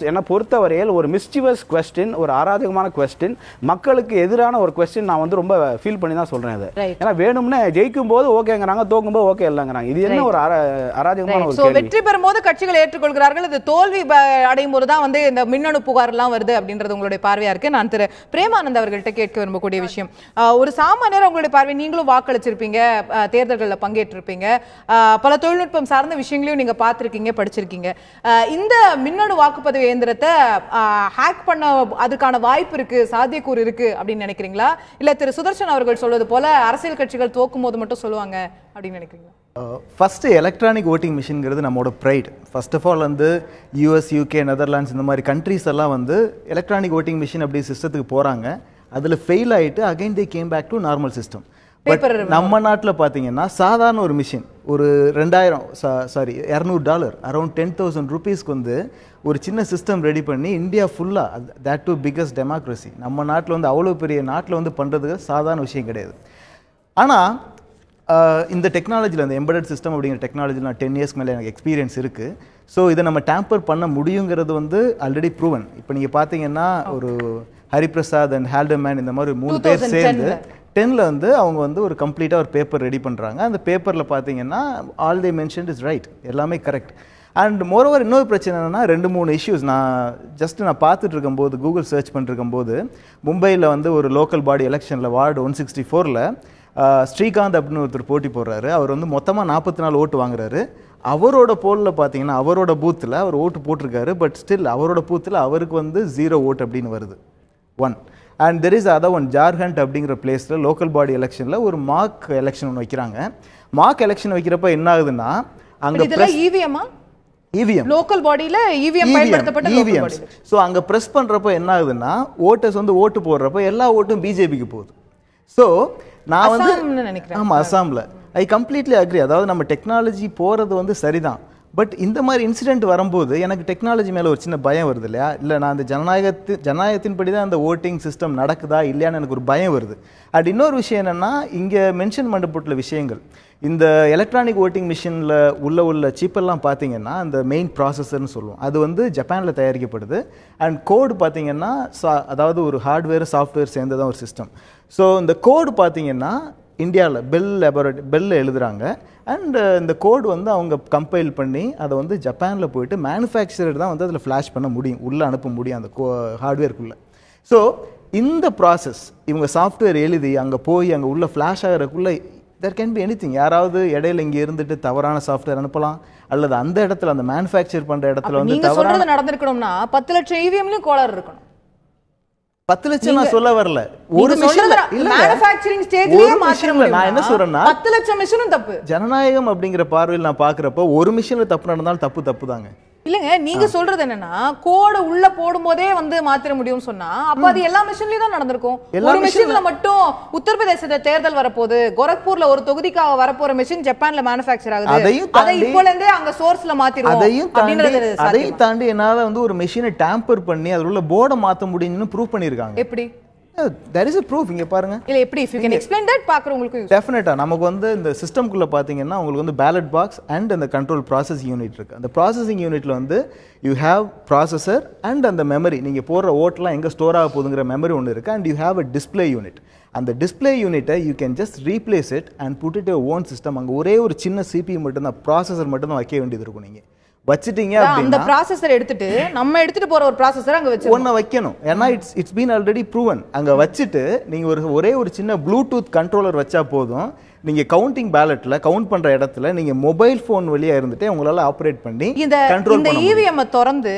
என்ன பொறுத்தவரையில் ஒரு மிஸ்டிவஸ் கொஸ்டின், ஒரு அராஜகமான கொஸ்டின், மக்களுக்கு எதிரான ஒரு கொஸ்டின். நான் வந்து ரொம்ப ஃபீல் பண்ணி தான் சொல்றேன் இது. ஏன்னா வேணும்னே ஜெயிக்கும் போது ஓகேங்கிறாங்க, தோக்கும் போது ஓகே இல்லைங்கிறாங்க. இது என்ன ஒரு அராஜகமான ஒரு கேள்வி. வெற்றி பெறும் போது கட்சிகள் ஏற்றுக்கொள்கிறார்கள், இது தோல்வி அடையும் போது தான் வந்து இந்த மின்னணு புகார் எல்லாம் வருது அப்படின்றது உங்களுடைய பார்வையா இருக்கு. நான் திரு பிரேமானந்த் அவர்கள்ட்ட கேட்க விரும்பக்கூடிய விஷயம், ஒரு சாமானியர் உங்களுடைய பார்வை, நீங்களும் வாக்களிச்சிருப்பீங்க, தேர்தல்களில் பங்கேற்றிருப்பீங்க, பல தொழில்நுட்பம் சார்ந்த விஷயங்களையும் நீங்க பார்த்திருக்கீங்க, படிச்சிருக்கீங்க. இந்த மின்னணு வாக்குப்பதிவு இயந்திரத்தை ஹேக் பண்ண அதுக்கான வாய்ப்பு இருக்கு, சாத்தியக்கூறு இருக்கு அப்படின்னு நினைக்கிறீங்களா? இல்ல திரு சுதர்ஷன் அவர்கள் சொல்வது போல அரசியல் கட்சிகள் தோக்கும் போது மட்டும் சொல்லுவாங்க அப்படின்னு நினைக்கிறீங்களா? ஃபர்ஸ்ட் எலக்ட்ரானிக் ஓட்டிங் மிஷின்ங்கிறது நம்மளோட ப்ரைட். ஃபர்ஸ்ட் ஆஃப் ஆல் வந்து US, UK, நெதர்லாண்ட்ஸ் இந்த மாதிரி கண்ட்ரீஸ் எல்லாம் வந்து எலக்ட்ரானிக் ஓட்டிங் மிஷின் அப்படி சிஸ்டத்துக்கு போறாங்க. அதில் ஃபெயில் ஆகிட்டு again they came back to normal system. But நம்ம நாட்டில் பார்த்தீங்கன்னா சாதாரண ஒரு மிஷின் ஒரு $200 அரௌண்ட் 10,000 ரூபீஸ்க்கு வந்து ஒரு சின்ன சிஸ்டம் ரெடி பண்ணி இந்தியா ஃபுல்லாக, தட் டு பிக்கஸ்ட் டெமோக்ரஸி, நம்ம நாட்டில் வந்து அவ்வளோ பெரிய நாட்டில் வந்து பண்ணுறதுக்கு சாதாரண விஷயம் கிடையாது. ஆனால் இந்த டெக்னாலஜியில் அந்த எம்பெடட் சிஸ்டம் அப்படிங்கிற டெக்னாலஜியில் நான் 10 இயர்ஸ்க்கு மேலே எனக்கு எக்ஸ்பீரியன்ஸ் இருக்குது. ஸோ இதை நம்ம டேம்பர் பண்ண முடியுங்கிறது வந்து ஆல்ரெடி ப்ரூவன். இப்போ நீங்கள் பார்த்தீங்கன்னா ஒரு ஹரிபிரசாத் அண்ட் ஹால்டர்மேன் இந்த மாதிரி 3 பேர் சேர்ந்து 10ல் வந்து அவங்க வந்து ஒரு கம்ப்ளீட்டாக ஒரு பேப்பர் ரெடி பண்ணுறாங்க. அந்த பேப்பரில் பார்த்தீங்கன்னா all they mentioned is right, எல்லாமே கரெக்ட். அண்ட் மோரோவர் இன்னொரு பிரச்சனை என்னென்னா 2-3 இஷ்யூஸ் நான் பார்த்துட்டு இருக்கும்போது கூகுள் சர்ச் பண்ணிருக்கும்போது மும்பையில் வந்து ஒரு லோக்கல் பாடி எலெக்ஷனில் வார்டு 164ல் ஸ்ரீகாந்த் அப்படின்னு ஒருத்தர் போட்டி போடுறாரு. அவர் வந்து மொத்தமாக 44 ஓட்டு வாங்குறாரு. அவரோட போலில் பார்த்தீங்கன்னா அவரோட பூத்தில் அவர் ஓட்டு போட்டிருக்காரு. பட் ஸ்டில் அவரோட பூத்தில் அவருக்கு வந்து 0 ஓட்டு அப்படின்னு வருது. 1 and there is other one Jharkhand அப்படிங்கிற பிளேஸில் லோக்கல் பாடி எலெக்ஷனில் ஒரு மார்க் எலெக்ஷன் ஒன்று வைக்கிறாங்க. மார்க் எலெக்ஷன் வைக்கிறப்ப என்ன ஆகுதுன்னா அங்கே இவிஎம் லோக்கல் பாடியில இவிஎம் பயன்படுத்தப்பட்ட இவிஎம். ஸோ அங்கே ப்ரெஸ் பண்ணுறப்ப என்ன ஆகுதுன்னா ஓட்டர்ஸ் வந்து ஓட்டு போடுறப்ப எல்லா ஓட்டும் பிஜேபிக்கு போகுது. ஸோ நான் வந்து ஆமாம் அசாமில் ஐ கம்ப்ளீட்லி அக்ரி. அதாவது நம்ம டெக்னாலஜி போகிறது வந்து சரிதான். பட் இந்த மாதிரி இன்சிடென்ட் வரும்போது எனக்கு டெக்னாலஜி மேலே ஒரு சின்ன பயம் வருது இல்லையா? இல்லை நான் அந்த ஜனநாயகத்தின்படி தான் அந்த ஓட்டிங் சிஸ்டம் நடக்குதா இல்லையான்னு எனக்கு ஒரு பயம் வருது. அண்ட் இன்னொரு விஷயம் என்னென்னா இங்கே மென்ஷன் பண்ணப்பட்டுள்ள விஷயங்கள் இந்த எலக்ட்ரானிக் ஓட்டிங் மிஷினில் உள்ள சிப்பெல்லாம் பார்த்தீங்கன்னா அந்த மெயின் ப்ராசஸர்னு சொல்லுவோம். அது வந்து ஜப்பானில் தயாரிக்கப்படுது. அண்ட் கோடு பார்த்தீங்கன்னா அதாவது ஒரு ஹார்ட்வேர் சாஃப்ட்வேர் சேர்ந்து தான் ஒரு சிஸ்டம். ஸோ இந்த கோடு பார்த்தீங்கன்னா இந்தியாவில் பெல்லில் எழுதுகிறாங்க. அண்ட் இந்த கோடு வந்து அவங்க கம்பைல் பண்ணி அதை வந்து ஜப்பானில் போயிட்டு மேனுஃபேக்சரர் தான் வந்து அதில் ஃப்ளாஷ் பண்ண முடியும், உள்ளே அனுப்ப முடியும் அந்த ஹார்ட்வேர்க்குள்ளே. ஸோ இந்த ப்ராசஸ் இவங்க சாஃப்ட்வேர் எழுதி அங்கே போய் அங்கே உள்ள flash ஆகிறதுக்குள்ளே there can be anything. யாராவது இடையில இங்கே இருந்துட்டு தவறான சாஃப்ட்வேர் அனுப்பலாம், அல்லது அந்த இடத்துல அந்த மேனுஃபேக்சர் பண்ணுற இடத்துல வந்து தவறான நடந்திருக்கணும்னா 10 லட்சம் இவிஎம்லயும் கோளாறு இருக்கணும். 10 லட்சம் நான் சொல்ல வரல. ஒரு மிஷின்ல மேனுஃபேக்சரிங் ஸ்டேஜ்லயே மாத்திர முடியும். நான் என்ன சொல்றேன்னா 10 லட்சம் மிஷினும் தப்பு. ஜனநாயகம் அப்படிங்கிற பார்வையில் நான் பார்க்கறப்ப ஒரு மிஷின்ல தப்பு நடந்தாலும் தப்பு தாங்க. இல்லங்க, நீங்க சொல்றது என்னன்னா கோட உள்ள போடும்போதே வந்து மாத்திர முடியும்னு சொன்னா அப்ப அது எல்லா மிஷின்லயும் தான் நடந்திருக்கும். ஒரு மிஷின்ல மட்டும் உத்தரப்பிரதேசத்துல தேர்தல் வரப்போகுது, கோரக்பூர்ல ஒரு தொகுதிக்காக வரப்போற மிஷின் ஜப்பான்ல மேனுஃபேக்சர் ஆகுது, அதை இப்போல இருந்தே அங்க சோர்ஸ்ல மாத்திடுவோம். அதையும் தாண்டி என்னால வந்து ஒரு மிஷினை டேம்பர் பண்ணி அதுல உள்ள போர்டை மாத்த முடியும்னு ப்ரூவ் பண்ணிருக்காங்க. எப்படி? there is a proof. இங்க பாருங்க. இல்ல எப்படி if you can explain that பாக்குறவங்களுக்கு டெஃபினட்டா நமக்கு வந்து இந்த சிஸ்டம்க்குள்ள பாத்தீங்கன்னா உங்களுக்கு வந்து பேலட் பாக்ஸ் அண்ட் அந்த கண்ட்ரோல் ப்ராசஸிங் யூனிட் இருக்கு. அந்த ப்ராசஸிங் யூனிட்ல வந்து யூ ஹேவ் ப்ராசஸர் அண்ட் அந்த மெமரி, நீங்க போடுற ஓட்லாம் எங்க ஸ்டோர் ஆக போகுதுங்கிற மெமரி ஒன்று இருக்கு. And you have a display unit. அந்த டிஸ்பிளே யூனிட்டை you can just replace it and put it your own system. அங்கே ஒரே ஒரு சின்ன சிபியூ மட்டும் தான், ப்ராசஸர் மட்டும் தான் வைக்க வேண்டியது இருக்கும். நீங்க வச்சிட்டீங்க அப்படினா அந்த ப்ராசஸர் நம்ம எடுத்துட்டு போற ஒரு ப்ராசஸர் அங்க வச்சு ஒண்ண வைக்கணும். ஏன்னா இட்ஸ் பீன் ஆல்ரெடி ப்ரூவன். அங்க வச்சிட்டு நீங்க ஒரே ஒரு சின்ன ப்ளூடூத் கண்ட்ரோலர் வச்சா போதும். நீங்க கவுண்டிங் பேலட்ல கவுண்ட் பண்ற இடத்துல நீங்க மொபைல் போன் வழியா இருந்துட்டு உங்களால ஆபரேட் பண்ணி கண்ட்ரோல் பண்ண முடியும். இந்த இவிஎம் திறந்து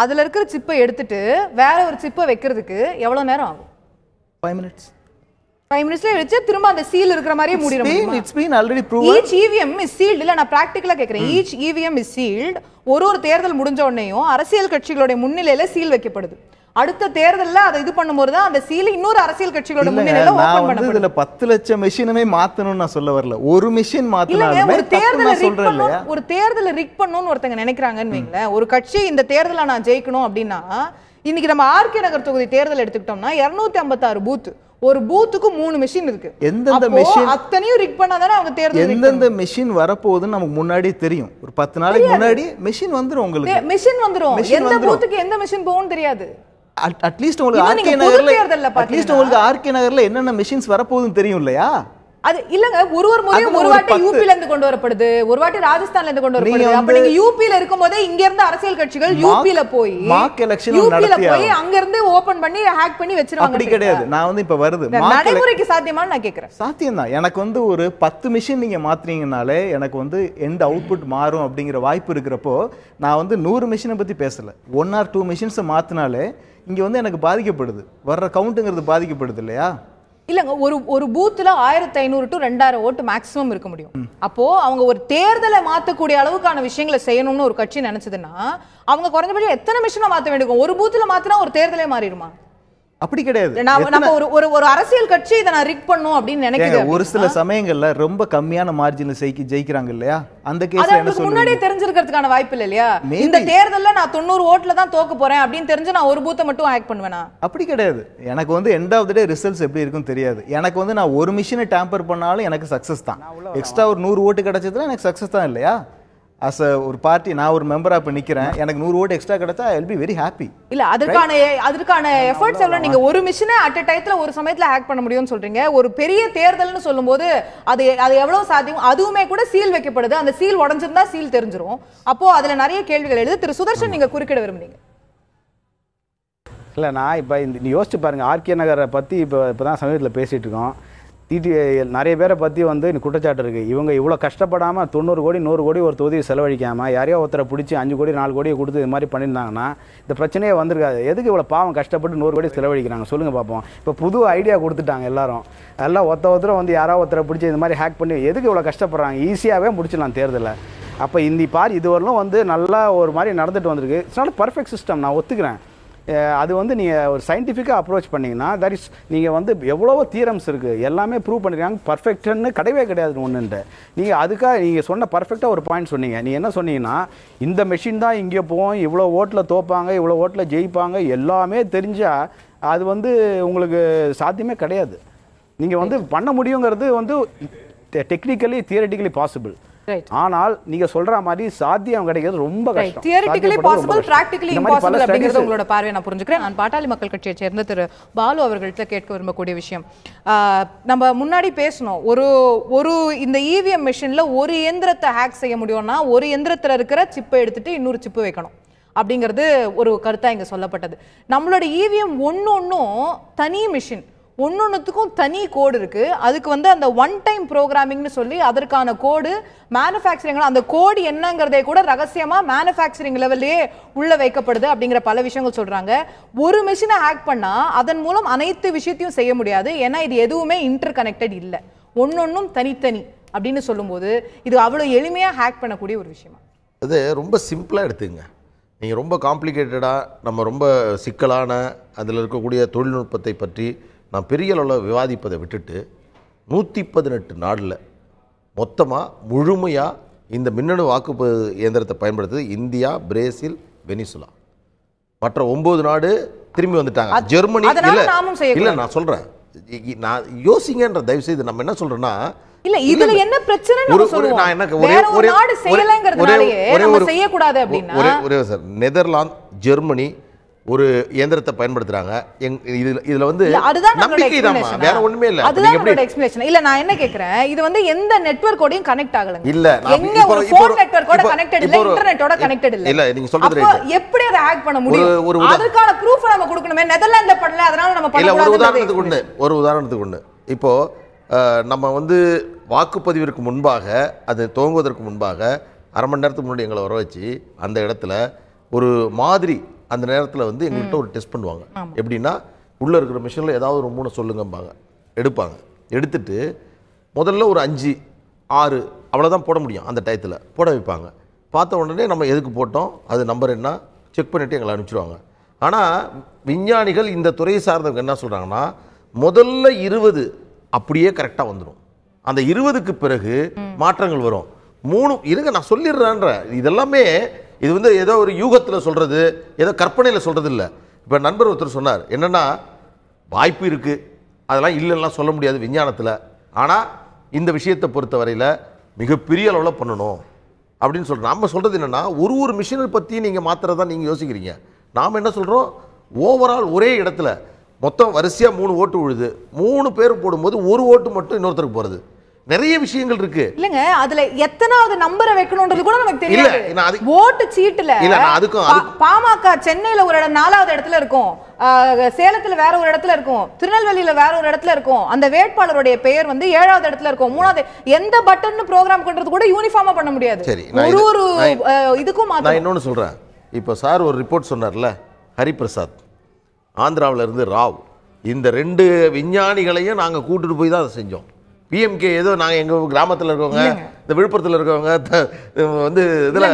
அதுல இருக்கிற சிப்பை எடுத்துட்டு வேற ஒரு சிப்பை வைக்கிறதுக்கு எவ்வளவு நேரம் ஆகும்? 5 minutes. 5 minutesல வெச்சு திரும்ப அந்த சீல் இருக்கிற மாதிரியே மூடிர முடியுமா? It's been already proven. Each EVM is sealed. இல்ல நான் பிராக்டிகலா கேக்குறேன். Each EVM is sealed. ஒரு தேர்தல் முடிஞ்ச உடனேயும் அரசியல் கட்சிகளுடைய முன்னிலையில சீல் வைக்கப்படுது. அடுத்த தேர்தல்ல அதை இது பண்ணும்போது தான் அந்த சீல் இன்னொரு அரசியல் கட்சிகளோட முன்னிலையில ஓபன் பண்ணப்படுது. இதுல 10 லட்சம் மெஷினுமே மாத்தணும்னு நான் சொல்ல வரல. ஒரு மெஷின் மாத்தனாலுமே ஒரு தேர்தலை சொல்றேன் இல்லையா? ஒரு தேர்தலை ரிக் பண்ணனும்னு ஒருத்தங்க நினைக்கிறாங்கன்னு வைங்களேன். ஒரு கட்சி இந்த தேர்தலை நான் ஜெயிக்கணும் அப்படினா இன்னைக்கு நம்ம ஆர்கே நகர் தொகுதி தேர்தல் எடுத்துக்கிட்டோம்னா 256 பூத், ஒரு பூத்துக்கு 3 மெஷின் இருக்கு. எந்தெந்த மெஷின் அத்தனையும் ரிக் பண்ணாதானே அவங்க தேர்தல் எந்தெந்த மெஷின் வரப்போகுதுன்னு நமக்கு முன்னாடியே தெரியும். ஒரு 10 நாளைக்கு முன்னாடி மெஷின் வந்துரும். உங்களுக்கு மெஷின் வந்துரும். எந்த பூத்துக்கு எந்த மெஷின் போகும்னு தெரியாது. அட்லீஸ்ட் உங்களுக்கு ஆர்கே நகர்ல என்னென்ன மெஷின்ஸ் வரப்போகுதுன்னு தெரியும் இல்லையா? அது இல்லங்க, ஒரு முறையும் ஒரு வாட்டி யூபில இருந்து கொண்டு வரப்படுது, ஒரு வாட்டி ராஜஸ்தான்ல இருந்து கொண்டு வரப்படுது. அப்ப நீங்க யூபில இருக்கும்போதே இங்க இருந்து அரசியல் கட்சிகள் யூபில போய் மார்க் எலெக்ஷன் நடத்தி அங்க இருந்து ஓபன் பண்ணி ஹேக் பண்ணி வெச்சிருவாங்க. அப்படி கிடையாது. நான் வந்து இப்ப வருது நடைமுறைக்கு சாத்தியமான்னு நான் கேக்குறேன். சாத்தியம் தான். எனக்கு வந்து ஒரு 10 மிஷின் நீங்க மாத்துறீங்கனாலே எனக்கு வந்து எண்ட் அவுட்புட் மாறும் அப்படிங்கிற வாய்ப்பு இருக்கிறப்போ நான் வந்து 100 மிஷினை பத்தி பேசல. 1 or 2 மிஷின்ஸ் மாத்தினாலே இங்க வந்து எனக்கு பாதிக்கப்படுது, வர்ற கவுண்ட்ங்கிறது பாதிக்கப்படுது இல்லையா? இல்லங்க, ஒரு பூத்துல 1500 to 2000 ஓட்டு மேக்ஸிமம் இருக்க முடியும். அப்போ அவங்க ஒரு தேர்தலை மாத்தக்கூடிய அளவுக்கான விஷயங்களை செய்யணும்னு ஒரு கட்சி நினைச்சதுன்னா அவங்க குறைஞ்சபட்சம் எத்தனை மிஷினை மாத்த வேண்டியிருக்கும்? ஒரு பூத்துல மாத்தினா ஒரு தேர்தலே மாறிடுமா? அப்படி கிடையாது. நம்ம ஒரு அரசியல் கட்சி இதை நான் ரிக் பண்ணும் அப்படின்னு நினைக்கிறேன். ஒரு சில சமயங்கள்ல ரொம்ப கம்மியான மார்ஜின்ல ஜெயிக்கிறாங்க இல்லையா, அந்த கேஸ்ல என்ன சொல்லுங்க, முன்னாடியே தெரிஞ்சிருக்கிறதுக்கான வாய்ப்பு இல்ல இல்லையா? இந்த தேர்தல்ல நான் 90 ஓட்ல தான் தோக்க போறேன் அப்படின்னு தெரிஞ்சு நான் ஒரு பூத்தை மட்டும் ஆக்ட் பண்ணுவேனா? அப்படி கிடையாது. எனக்கு வந்து end of the day results எப்படி இருக்குன்னு தெரியாது. எனக்கு வந்து நான் ஒரு மிஷினை டேம்பர் பண்ணாலும் எனக்கு சக்சஸ் தான். எக்ஸ்ட்ரா ஒரு 100 ஓட்டு கிடைச்சதுல எனக்கு சக்சஸ் தான் இல்லையா? as a ஒரு பார்ட்டி நான் ஒரு மெம்பரா இப்ப நிக்கிறேன், எனக்கு 100 ஓட் எக்ஸ்ட்ரா கிடைச்சா I will be very happy. இல்ல அதற்கான எஃபர்ட்ஸ் எல்லாம் நீங்க ஒரு மிஷனை அட் a டைத்துல ஒரு சமயத்துல ஹேக் பண்ண முடியும்னு சொல்றீங்க. ஒரு பெரிய தேர்தல்னு சொல்லும்போது அது எவ்வளவு சாத்தியம்? அதுவுமே கூட சீல் வைக்கப்படுது. அந்த சீல் உடைஞ்சிருந்தா சீல் தெரிஞ்சிரும். அப்போ அதுல நிறைய கேள்விகள் எழுது. திரு சுதர்ஷன், நீங்க குறுக்கிட விரும்புறீங்க? இல்ல நான் இப்ப இந்த யோசிச்சு பாருங்க, ஆர்கே நகரை பத்தி இப்பதான் சமீபத்தில் பேசிட்டு இருக்கோம். நிறைய பேரை பற்றி வந்து குற்றச்சாட்டு இருக்குது. இவங்க இவ்வளோ கஷ்டப்படாமல் 90 கோடி 100 கோடி ஒரு தொகுதியை செலவழிக்காமல் யாரையோ ஒருத்தரை பிடிச்சி 5 கோடி 4 கோடியை கொடுத்து இது மாதிரி பண்ணியிருந்தாங்கன்னா இந்த பிரச்சனையே வந்திருக்காது. எதுக்கு இவ்வளோ பாவம் கஷ்டப்பட்டு 100 கோடி செலவழிக்கிறாங்க சொல்லுங்கள் பார்ப்போம். இப்போ புது ஐடியா கொடுத்துட்டாங்க எல்லாம் ஒருத்தரை வந்து யாரோ ஒருத்தரை பிடிச்சி இது மாதிரி ஹேக் பண்ணி எதுக்கு இவ்வளோ கஷ்டப்படுறாங்க? ஈஸியாகவே முடிச்சிடலாம் தேர்தலில். அப்போ இந்த இதுவரையிலும் வந்து நல்லா ஒரு மாதிரி நடந்துட்டு வந்திருக்கு. இட்ஸ் நாட் பர்ஃபெக்ட் சிஸ்டம், நான் ஒத்துக்கிறேன். அது வந்து நீங்கள் ஒரு சயின்டிஃபிக்காக அப்ரோச் பண்ணிங்கன்னா தட் இஸ் நீங்கள் வந்து எவ்வளவோ தியரம்ஸ் இருக்குது, எல்லாமே ப்ரூவ் பண்ணியிருக்காங்க. பர்ஃபெக்ட்னு கிடையவே கிடையாது ஒன்றுன்ட்டு. நீங்கள் அதுக்காக நீங்கள் சொன்ன பர்ஃபெக்டாக ஒரு பாயிண்ட் சொன்னீங்க. நீங்கள் என்ன சொன்னீங்கன்னா இந்த மெஷின் தான் இங்கே போவோம், இவ்வளோ ஓட்டில் தோப்பாங்க, இவ்வளோ ஓட்டில் ஜெயிப்பாங்க, எல்லாமே தெரிஞ்சால் அது வந்து உங்களுக்கு சாத்தியமே கிடையாது. நீங்கள் வந்து பண்ண முடியுங்கிறது வந்து டெக்னிக்கலி தியரிட்டிக்கலி பாசிபிள். ஆனால் நீங்க சொல்ற மாதிரி சாத்தியம் கிடைக்கிறது ரொம்ப கஷ்டம். தியரிட்டிக்கலி பாசிபிள், பிராக்டிகலி இம்பாசிபிள் அப்படிங்கிறது உங்களோட பார்வை நான் புரிஞ்சுக்கிறேன். நான் பாட்டாளி மக்கள் கட்சியை சேர்ந்த திரு பாலு அவர்கள்ட்ட கேட்க விரும்பக்கூடிய விஷயம், நம்ம முன்னாடி பேசணும், ஒரு இந்த இவிஎம் மெஷின்ல ஒரு இயந்திரத்தை ஹேக் செய்ய முடியும்னா ஒரு இயந்திரத்துல இருக்கிற சிப்பை எடுத்துட்டு இன்னொரு சிப்பு வைக்கணும் அப்படிங்கிறது ஒரு கருத்தா இங்க சொல்லப்பட்டது. நம்மளோட இவிஎம் ஒன்னொன்னும் தனி மிஷின், ஒன்னொன்னுத்துக்கும் தனி கோடு இருக்கு. அதுக்கு வந்து அந்த ஒன் டைம் ப்ரோக்ராமிங்னு சொல்லி அதற்கான கோடு மேனுஃபேக்சரிங், அந்த கோடு என்னங்கிறதே கூட ரகசியமா மேனுஃபேக்சரிங் லெவல்லே உள்ள வைக்கப்படுது அப்படிங்கிற பல விஷயங்கள் சொல்றாங்க. ஒரு மிஷினை ஹேக் பண்ணா அதன் மூலம் அனைத்து விஷயத்தையும் செய்ய முடியாது. ஏன்னா இது எதுவுமே இன்டர் கனெக்டட் இல்லை, ஒன்னொன்னும் தனித்தனி அப்படின்னு சொல்லும்போது இது அவ்வளவு எளிமையா ஹேக் பண்ணக்கூடிய ஒரு விஷயமா? அது ரொம்ப சிம்பிளா எடுத்துங்க. நீங்கள் ரொம்ப காம்ப்ளிகேட்டடாக நம்ம ரொம்ப சிக்கலான அதில் இருக்கக்கூடிய தொழில்நுட்பத்தை பற்றி நான் பெரிய அளவில் விவாதிப்பதை விட்டுட்டு 118 நாளில் மொத்தமாக முழுமையாக இந்த மின்னணு வாக்குப்பதிவு இயந்திரத்தை பயன்படுத்துது இந்தியா, பிரேசில், வெனிசுலா. மற்ற 9 நாடு திரும்பி வந்துட்டாங்க. ஜெர்மனி இல்லை நான் சொல்கிறேன், நான் யோசிங்கன்ற தயவு செய்து. நம்ம என்ன சொல்கிறோன்னா இல்ல இதுல என்ன பிரச்சனை நம்ம சொல்றோம், நான் என்ன ஒரே நாடு செய்யலங்கிறதுனாலயே நம்ம செய்ய கூடாது அப்படினா ஒரே சார் நெதர்லாந்து, ஜெர்மனி ஒரு இயந்திரத்தை பயன்படுத்துறாங்க. இதுல வந்து நம்பிக்கை தான், வேற ஒண்ணுமே இல்ல. அதுதான் என்னோட எக்ஸ்பிளனேஷன். இல்ல நான் என்ன கேக்குறேன், இது வந்து எந்த நெட்வொர்க்கோடயும் கனெக்ட் ஆகலங்க. இல்ல எங்க ஒரு போன் நெட்வொர்க்கோட கனெக்டட் இல்ல, இன்டர்நெட்டோட கனெக்டட் இல்ல. இல்ல நீங்க சொல்றது ரைட். அப்ப எப்படி அதை ஹேக் பண்ண முடியும்? அதுக்கான ப்ரூஃப் நம்ம கொடுக்கணுமே. நெதர்லாந்துல பண்ணல, அதனால நம்ம பண்ண கூடாது. ஒரு உதாரணத்துக்கு ஒண்ணு, இப்போ நம்ம வந்து வாக்குப்பதிவிற்கு முன்பாக, அது துவங்குவதற்கு முன்பாக அரை மணி நேரத்துக்கு முன்னாடி எங்களை வர வச்சு அந்த இடத்துல ஒரு மாதிரி அந்த நேரத்தில் வந்து எங்கள்கிட்ட ஒரு டெஸ்ட் பண்ணுவாங்க. எப்படின்னா உள்ளே இருக்கிற மிஷினில் ஏதாவது ஒரு 3 சொல்லுங்கம்பாங்க, எடுப்பாங்க. எடுத்துட்டு முதல்ல ஒரு 5 6 அவ்வளோதான் போட முடியும் அந்த டயத்தில் போட வைப்பாங்க. பார்த்த உடனே நம்ம எதுக்கு போட்டோம், அது நம்பர் என்ன செக் பண்ணிவிட்டு எங்களை அனுப்பிச்சிடுவாங்க. ஆனால் விஞ்ஞானிகள் இந்த துறையை சார்ந்தவங்க என்ன சொல்கிறாங்கன்னா முதல்ல 20 அப்படியே கரெக்டாக வந்துடும், அந்த 20க்கு பிறகு மாற்றங்கள் வரும். 3 இருங்க நான் சொல்லிடுறேன்ற. இதெல்லாமே இது வந்து ஏதோ ஒரு யூகத்தில் சொல்கிறது, ஏதோ கற்பனையில் சொல்கிறது இல்லை. இப்போ நண்பர் ஒருத்தர் சொன்னார் என்னென்னா வாய்ப்பு இருக்குது, அதெல்லாம் இல்லைன்னா சொல்ல முடியாது விஞ்ஞானத்தில், ஆனால் இந்த விஷயத்தை பொறுத்த வரையில் மிகப்பெரிய அளவில் பண்ணணும் அப்படின்னு சொல்கிறோம். நம்ம சொல்கிறது என்னென்னா ஒரு மிஷினை பற்றி நீங்கள் மாத்திரதான் நீங்கள் யோசிக்கிறீங்க. நாம் என்ன சொல்கிறோம், ஓவரால் ஒரே இடத்துல மொத்தம் வரிசையாக 3 ஓட்டு விழுது, 3 பேர் போடும்போது ஒரு ஓட்டு மட்டும் இன்னொருத்தருக்கு போகிறது. நிறைய விஷயங்கள் இருக்கு. இல்லங்க அதுல எத்தனாவது நம்பரை வைக்கணும்ன்றது கூட நமக்கு தெரியாது. ஓட்டு சீட்டுல இல்ல நான் அதுக்கும் பாமக சென்னையில ஒரு 4வது இடத்துல இருக்கும், சேலத்துல வேற ஒரு இடத்துல இருக்கும், திருநெல்வேலியில வேற ஒரு இடத்துல இருக்கும், அந்த வேட்பாளருடைய பெயர் வந்து 7வது இடத்துல இருக்கும், 3வது எந்த பட்டன் ப்ரோகிராம் பண்றது கூட யூனிஃபார்மா பண்ண முடியாது. ஒரு இதுக்கும் நான் இன்னொன்னு சொல்றேன். இப்போ சார் ஒரு ரிப்போர்ட் சொன்னார்ல, ஹரிபிரசாத் ஆந்திராவில இருந்து ராவ், இந்த 2 விஞ்ஞானிகளையும் நாங்க கூட்டிட்டு போய் தான் அதை செஞ்சோம். பிஎம்கே ஏதோ நாங்கள் எங்கள் கிராமத்தில் இருக்கவங்க, இந்த விழுப்புரத்தில் இருக்கவங்க வந்து இதில்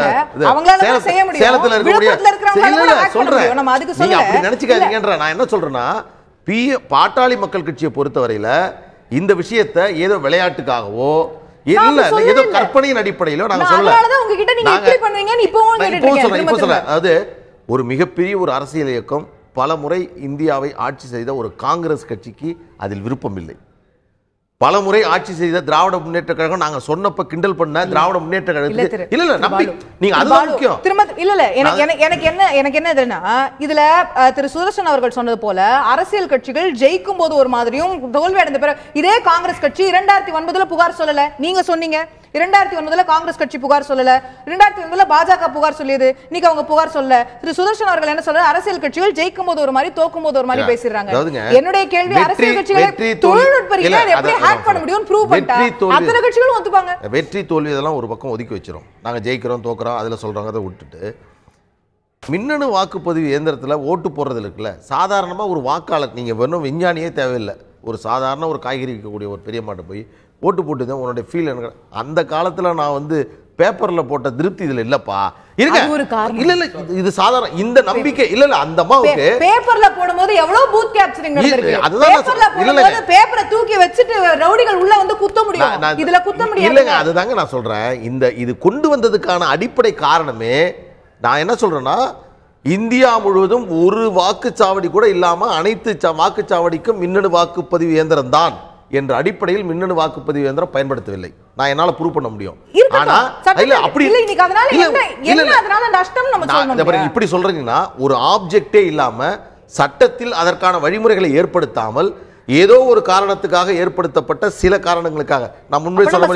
சேலத்தில் இருக்கக்கூடிய சொல்கிறேன், நீங்கள் அப்படி நினச்சிக்காதீங்கன்ற. நான் என்ன சொல்கிறேன்னா பாட்டாளி மக்கள் கட்சியை பொறுத்தவரையில இந்த விஷயத்தை ஏதோ விளையாட்டுக்காகவோ இல்ல ஏதோ கற்பனையின் அடிப்படையிலோ நாங்க சொல்லல. அதாவது ஒரு மிகப்பெரிய ஒரு அரசியல் இயக்கம் பல முறை இந்தியாவை ஆட்சி செய்த ஒரு காங்கிரஸ் கட்சிக்கு அதில் விருப்பம் இல்லை. பல முறை ஆட்சி செய்த திராவிட முன்னேற்ற கழகம் நாங்க சொன்னப்ப கிண்டல் பண்ண திராவிட முன்னேற்ற கழகத்துக்கு இல்ல நம்பி நீங்க அதுதான் முக்கியம். திரும்ப இல்ல எனக்கு என்ன இதுன்னா இதுல திரு சுதர்சன் அவர்கள் சொன்னது போல அரசியல் கட்சிகள் ஜெயிக்கும் போது ஒரு மாதிரியும் தோல்வி அடைந்த பிறகு இதே காங்கிரஸ் கட்சி 2009 புகார் சொல்லல. நீங்க சொன்னீங்க 2009 காங்கிரஸ் கட்சி புகார் சொல்லல, 2009 பாஜக புகார் சொல்லியது, இன்னைக்கு அவங்க புகார் சொல்லல. திரு சுதர்சன் அவர்கள் என்ன சொல்றாரு, அரசியல் கட்சிகள் ஜெயிக்கும் போது ஒரு மாதிரி தோக்கும் போது ஒரு மாதிரி பேசிடுறாங்க. என்னுடைய கேள்வி, அரசியல் கட்சிகளை தொழில்நுட்ப ரீதியா எப்படி ஹேக் பண்ண முடியும் ப்ரூவ் பண்ணிட்டா அத்தனை கட்சிகளும் ஒத்துப்பாங்க. வெற்றி தோல்வி இதெல்லாம் ஒரு பக்கம் ஒதுக்கி வச்சிரும். நாங்க ஜெயிக்கிறோம் தோக்குறோம் அதுல சொல்றாங்க, அதை விட்டுட்டு மின்னணு வாக்குப்பதிவு இயந்திரத்துல ஓட்டு போடுறது இருக்குல்ல, சாதாரணமா ஒரு வாக்காளர், நீங்க வெறும் விஞ்ஞானியே தேவையில்லை, ஒரு சாதாரண ஒரு காய்கறி விற்கக்கூடிய ஒரு பெரிய மாட்டை போய் ஓட்டு போட்டு தான் உன்னோட ஃபீல் எனக்கு. அந்த காலத்துல நான் வந்து பேப்பர்ல போட்ட திருப்தி இதுல இல்லப்பா இருக்கு. இல்ல இல்ல இது சாதாரண இந்த நம்பிக்கை இல்ல இல்ல அந்த அம்மாவுக்கு பேப்பர்ல போடும்போது எவ்வளவு பூத் கேப்சரிங் நடந்திருக்கு. அதுதான் பேப்பரை தூக்கி வச்சிட்டு ரவுடிகள் உள்ள வந்து குத்த முடியும், இதுல குத்த முடியாது. இல்லங்க அதுதாங்க நான் சொல்றேன். இந்த இது கொண்டு வந்ததுக்கான அடிப்படை காரணமே நான் என்ன சொல்றேன்னா, இந்தியா முழுவதும் ஒரு வாக்குச்சாவடி கூட இல்லாம அனைத்து வாக்குச்சாவடிக்கும் மின்னணு வாக்குப்பதிவு இயந்திரம் தான் என்ற அடிப்படையில் மின்னணு வாக்குப்பதிவு இயந்திரம் பயன்படுத்தவில்லை. நான் என்னால ப்ரூவ் பண்ண முடியும். ஆனா இல்ல அப்படி இல்ல இன்னைக்கு அதனால என்ன அதனால நஷ்டம் நம்ம சொல்லணும். இப்படி சொல்றீங்கன்னா ஒரு ஆப்ஜெக்டே இல்லாம சட்டத்தில் அதற்கான வழிமுறைகளை ஏற்படுத்தாமல் ஏதோ ஒரு காரணத்துக்காக ஏற்படுத்தப்பட்ட சில காரணங்களுக்காக நான் முன்பே சொல்ல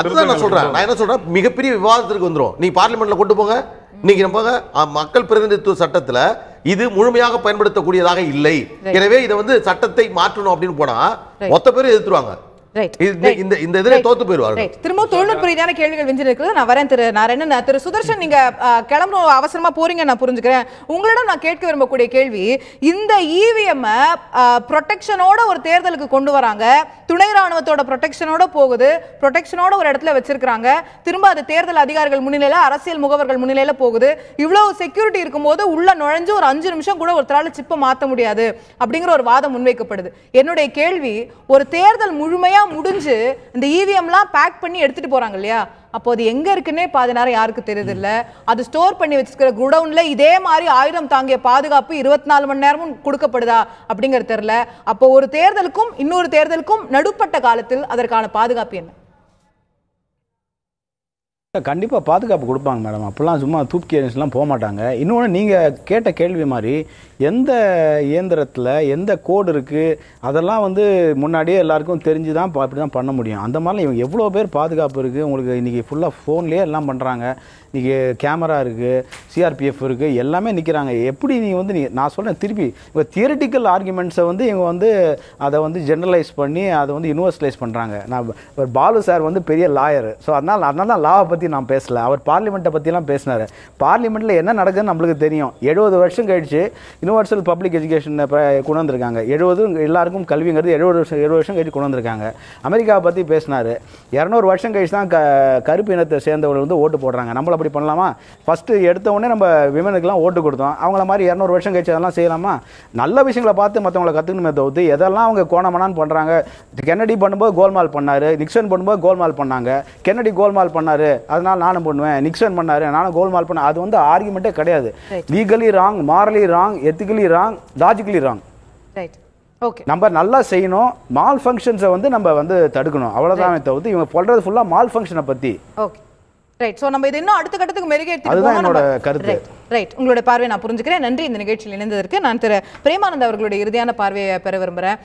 அதுதான் நான் சொல்றேன். நான் என்ன சொல்றேன், மிகப்பெரிய விவாதத்திற்கு வந்துரும். நீ பார்லிமெண்ட்ல கொண்டு போங்க, இன்னைக்கு நம்ம மக்கள் பிரதிநிதித்துவ சட்டத்துல இது முழுமையாக பயன்படுத்தக்கூடியதாக இல்லை, எனவே இதை வந்து சட்டத்தை மாற்றணும் அப்படின்னு போனா மொத்த பேரும் எதிர்த்துருவாங்க. திரும்ப தொழில்நுட்ப ரீதியான கேள்விகள் வெஞ்சிருக்கு. நான் வரேன் திரு சுதர்சன், நீங்க கிளம்பும் அவசரமா போறீங்க நான் புரிஞ்சுக்கிறேன். உங்களிடம் நான் கேட்க விரும்பக்கூடிய கேள்வி, இந்த இவிஎம் ப்ரொடெக்ஷனோட ஒரு தேர்தலுக்கு கொண்டு வராங்க, துணை ராணுவத்தோட ப்ரொடெக்ஷனோட போகுது, ப்ரொடெக்ஷனோட ஒரு இடத்துல வச்சிருக்காங்க, திரும்ப அது தேர்தல் அதிகாரிகள் முன்னிலையில அரசியல் முகவர்கள் முன்னிலையில போகுது. இவ்வளவு செக்யூரிட்டி இருக்கும்போது உள்ள நுழைஞ்சு ஒரு 5 நிமிஷம் கூட ஒருத்தரால சிப்ப மாத்த முடியாது அப்படிங்கிற ஒரு வாதம் முன்வைக்கப்படுது. என்னுடைய கேள்வி, ஒரு தேர்தல் முழுமையா முடிஞ்சு இந்த இவிஎம்லாம் பேக் பண்ணி எடுத்துட்டு போறாங்க இல்லையா, அப்போ அது எங்க இருக்குன்னே பாதி நேரம் யாருக்கு தெரியுது இல்ல. அது ஸ்டோர் பண்ணி வச்சிருக்கிற குடவுன்ல இதே மாதிரி ஆயுதம் தாங்கிய பாதுகாப்பு 24 மணி நேரமும் கொடுக்கப்படுதா அப்படிங்கிறது தெரியல. அப்போ ஒரு தேர்தலுக்கும் இன்னொரு தேர்தலுக்கும் நடுப்பட்ட காலத்தில் அதற்கான பாதுகாப்பு என்ன? கண்டிப்பாக பாதுகாப்பு கொடுப்பாங்க மேடம். அப்போல்லாம் சும்மா தூக்கி எறிஞ்சுலாம் போக மாட்டாங்க. இன்னொன்று நீங்கள் கேட்ட கேள்வி மாதிரி எந்த இயந்திரத்தில் எந்த கோடு இருக்குது அதெல்லாம் வந்து முன்னாடியே எல்லாருக்கும் தெரிஞ்சு தான் அப்படி தான் பண்ண முடியும். அந்த மாதிரிலாம் இவங்க எவ்வளோ பேர் பாதுகாப்பு இருக்குது. உங்களுக்கு இன்றைக்கி ஃபுல்லாக ஃபோன்லேயே எல்லாம் பண்ணுறாங்க. இன்றைக்கி கேமரா இருக்குது, சிஆர்பிஎஃப் இருக்குது, எல்லாமே நிற்கிறாங்க. எப்படி நீங்கள் வந்து நான் சொல்கிறேன் திருப்பி, இப்போ தியரிட்டிக்கல் ஆர்குமெண்ட்ஸை வந்து இவங்க வந்து அதை வந்து ஜென்ரலைஸ் பண்ணி அதை வந்து யூனிவர்சலைஸ் பண்ணுறாங்க. நான் பாலு சார் வந்து பெரிய லாயர், ஸோ அதனால் தான் லாவை பற்றி நான் பேசலை. அவர் பார்லிமெண்ட்டை பற்றிலாம் பேசினார். பார்லிமெண்ட்டில் என்ன நடக்குதுன்னு நம்மளுக்கு தெரியும். 70 வருஷம் கழிச்சு யூனிவர்சல் பப்ளிக் எஜுகேஷனை கொண்டு வந்திருக்காங்க. 70 எல்லாருக்கும் கல்விங்கிறது 70 வருஷம் கழிச்சு கொண்டு வந்திருக்காங்க. அமெரிக்காவை பற்றி பேசினார். 200 வருஷம் கழிச்சு தான் கருப்பு இனத்தை சேர்ந்தவர்கள் வந்து ஓட்டு போடுறாங்க. நம்மள அப்படி பண்ணலாமா? ஃபஸ்ட்டு எடுத்த உடனே நம்ம விமனுக்கெல்லாம் ஓட்டு கொடுத்தோம். அவங்கள மாதிரி 200 வருஷம் கழிச்சு அதெல்லாம் செய்யலாமா? நல்ல விஷயங்களை பார்த்து மற்றவங்களை கற்றுக்கணுமே தவிர்த்து எதெல்லாம் அவங்க கோணமனான்னு பண்ணுறாங்க. கென்னடி பண்ணும்போது கோல்மால் பண்ணார், நிக்சன் பண்ணும்போது கோல்மால் பண்ணாங்க. கென்னடி கோல்மால் பண்ணார், அதனால் நானும் பண்ணுவேன். நிக்சன் பண்ணார், நானும் கோல்மால் பண்ணேன். அது வந்து ஆர்குமெண்ட்டே கிடையாது. Legally wrong, morally wrong, ethically wrong, logically wrong. நம்ம நல்லா செய்யணும். மால் ஃபங்க்ஷன்ஸை வந்து நம்ம வந்து தடுக்கணும், அவ்வளோதான் தவிர்த்து இவங்க சொல்றது ஃபுல்லாக மால் ஃபங்க்ஷனை பற்றி. ரைட். சோ நம்ம இது இன்னும் அடுத்த கட்டத்துக்கு மெருகேற்றி ரைட். உங்களுடைய பார்வையை நான் புரிஞ்சுக்கிறேன். நன்றி இந்த நிகழ்ச்சியில் இணைந்ததற்கு. நான் திரு பிரேமானந்த் அவர்களுடைய இறுதியான பார்வையை பெற விரும்புகிறேன்.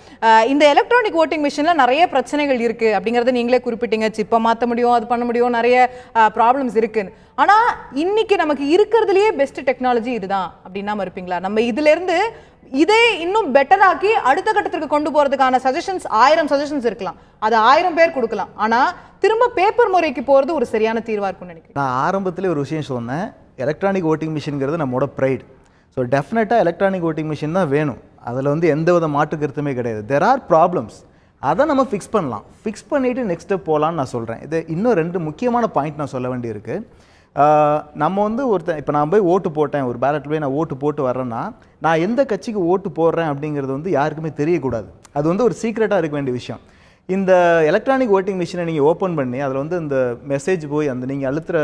இந்த எலக்ட்ரானிக் ஓட்டிங் மிஷினில் நிறைய பிரச்சனைகள் இருக்கு அப்படிங்கறத நீங்களே குறிப்பிட்டீங்க. சிப்பை மாற்ற முடியும், அது பண்ண முடியும், நிறைய ப்ராப்ளம்ஸ் இருக்குன்னு. ஆனா இன்னைக்கு நமக்கு இருக்கிறதுலயே பெஸ்ட் டெக்னாலஜி இதுதான் அப்படின்னா இருப்பீங்களா? நம்ம இதுல இருந்து இதே இன்னும் பெட்டராக்கி அடுத்த கட்டத்திற்கு கொண்டு போறதுக்கான சஜஷன்ஸ் 1000 சஜஷன்ஸ் இருக்கலாம், அது 1000 பேர் கொடுக்கலாம். ஆனா திரும்ப பேப்பர் முறைக்கு போறது ஒரு சரியான தீர்வா இருக்கும்னு நினைக்கிறேன். நான் ஆரம்பத்திலே ஒரு விஷயம் சொன்னேன், எலக்ட்ரானிக் ஓட்டிங் மிஷின்ங்கிறது நம்மளோட ப்ரைட். ஸோ டெஃபினட்டாக எலக்ட்ரானிக் ஓட்டிங் மிஷின் தான் வேணும். அதில் வந்து எந்த வித மாற்று கருத்துமே கிடையாது. தெர் ஆர் ப்ராப்ளம்ஸ், அதை நம்ம ஃபிக்ஸ் பண்ணலாம். ஃபிக்ஸ் பண்ணிவிட்டு நெக்ஸ்ட் ஸ்டெப் போகலான்னு நான் சொல்கிறேன். இது இன்னும் 2 முக்கியமான பாயிண்ட் நான் சொல்ல வேண்டியிருக்கு. நம்ம வந்து இப்போ நான் போய் ஓட்டு போட்டேன், ஒரு பேலட்டில் போய் நான் ஓட்டு போட்டு வரேன்னா நான் எந்த கட்சிக்கு ஓட்டு போடுறேன் அப்படிங்கிறது வந்து யாருக்குமே தெரியக்கூடாது. அது வந்து ஒரு சீக்ரெட்டாக இருக்க வேண்டிய விஷயம். இந்த எலக்ட்ரானிக் ஓட்டிங் மிஷினை நீங்கள் ஓப்பன் பண்ணி அதில் வந்து இந்த மெசேஜ் போய் அந்த நீங்கள் அழுத்துற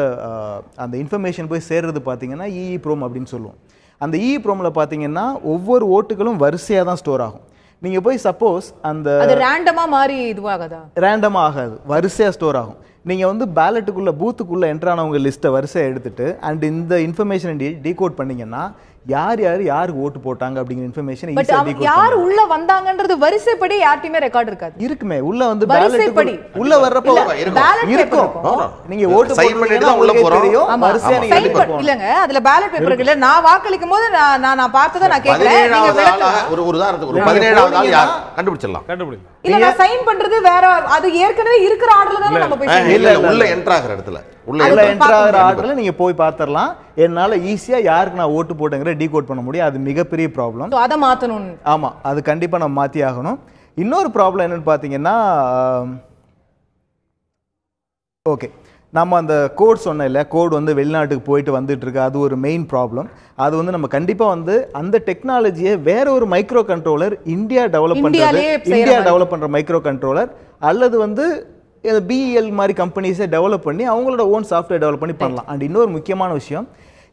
அந்த இன்ஃபர்மேஷன் போய் சேர்றது பார்த்தீங்கன்னா EEPROM அப்படின்னு சொல்லுவோம். அந்த EEPROMல பார்த்தீங்கன்னா ஒவ்வொரு ஓட்டுகளும் வரிசையாக தான் ஸ்டோர் ஆகும். நீங்கள் போய் சப்போஸ் அந்த ரேண்டமாக மாறி இதுவாகாதா? ரேண்டமாக ஆகாது, வரிசையாக ஸ்டோர் ஆகும். நீங்கள் வந்து பேலட்டுக்குள்ளே பூத்துக்குள்ளே என்ட்ரானவங்க லிஸ்ட்டை வரிசையாக எடுத்துட்டு அண்ட் இந்த இன்ஃபர்மேஷனை டீகோட் பண்ணீங்கன்னா யாருக்கு ஓட்டு போட்டாங்க அப்படிங்கிற இன்ஃபர்மேஷன் யார் உள்ள வந்தாங்கன்றது வரிசைப்படி யார்ட்டையுமே ரெக்கார்ட் இருக்காது. இருக்குமே உள்ள வந்து வரிசைப்படி உள்ள வர்றப்போ இருக்கும். நீங்க ஓட்டு சைன் பண்ணிட்டு தான் உள்ள போறோம். வரிசையா நீங்க இல்லங்க, அதுல பேலட் பேப்பர் இருக்குல்ல, நான் வாக்களிக்கும் போது நான் பார்த்தத நான் கேக்குறேன். ஒரு உதாரணத்துக்கு ஒரு 17வது ஆள் யார் கண்டுபிடிக்கலாம். இல்ல நான் சைன் பண்றது வேற, அது ஏற்கனவே இருக்கிற ஆர்டர்ல தான் நம்ம போய் இல்ல உள்ள என்டர் ஆகுற இடத்துல உள்ள என்டர் ஆகுற ஆர்டர்ல நீங்க போய் பார்த்தறலாம். என்னால ஈஸியா யாருக்கு நான் ஓட்டு போட்டேங்கற டீகோட் பண்ண முடியும். அது மிகப்பெரிய ப்ராப்ளம். அத மாத்தணும். ஆமா, அது கண்டிப்பா நம்ம மாத்தி ஆகணும். இன்னொரு ப்ராப்ளம் என்னன்னு பாத்தீங்கன்னா, ஓகே நம்ம அந்த கோட் சொன்ன இல்ல, கோட் வந்து வெளிநாட்டுக்கு போயிட்டு வந்துட்டு இருக்கு, அது ஒரு மெயின் ப்ராப்ளம். அது வந்து நம்ம கண்டிப்பா வந்து அந்த டெக்னாலஜியை வேற ஒரு மைக்ரோ கண்ட்ரோலர் இந்தியா டெவலப் பண்ற மைக்ரோ கண்ட்ரோலர் அல்லது வந்து BEL மாதிரி கம்பெனிஸை டெவலப் பண்ணி அவங்களோட ஓன் சாஃப்ட்வேர் டெவலப் பண்ணி பண்ணலாம். அண்ட் இன்னொரு முக்கியமான விஷயம்,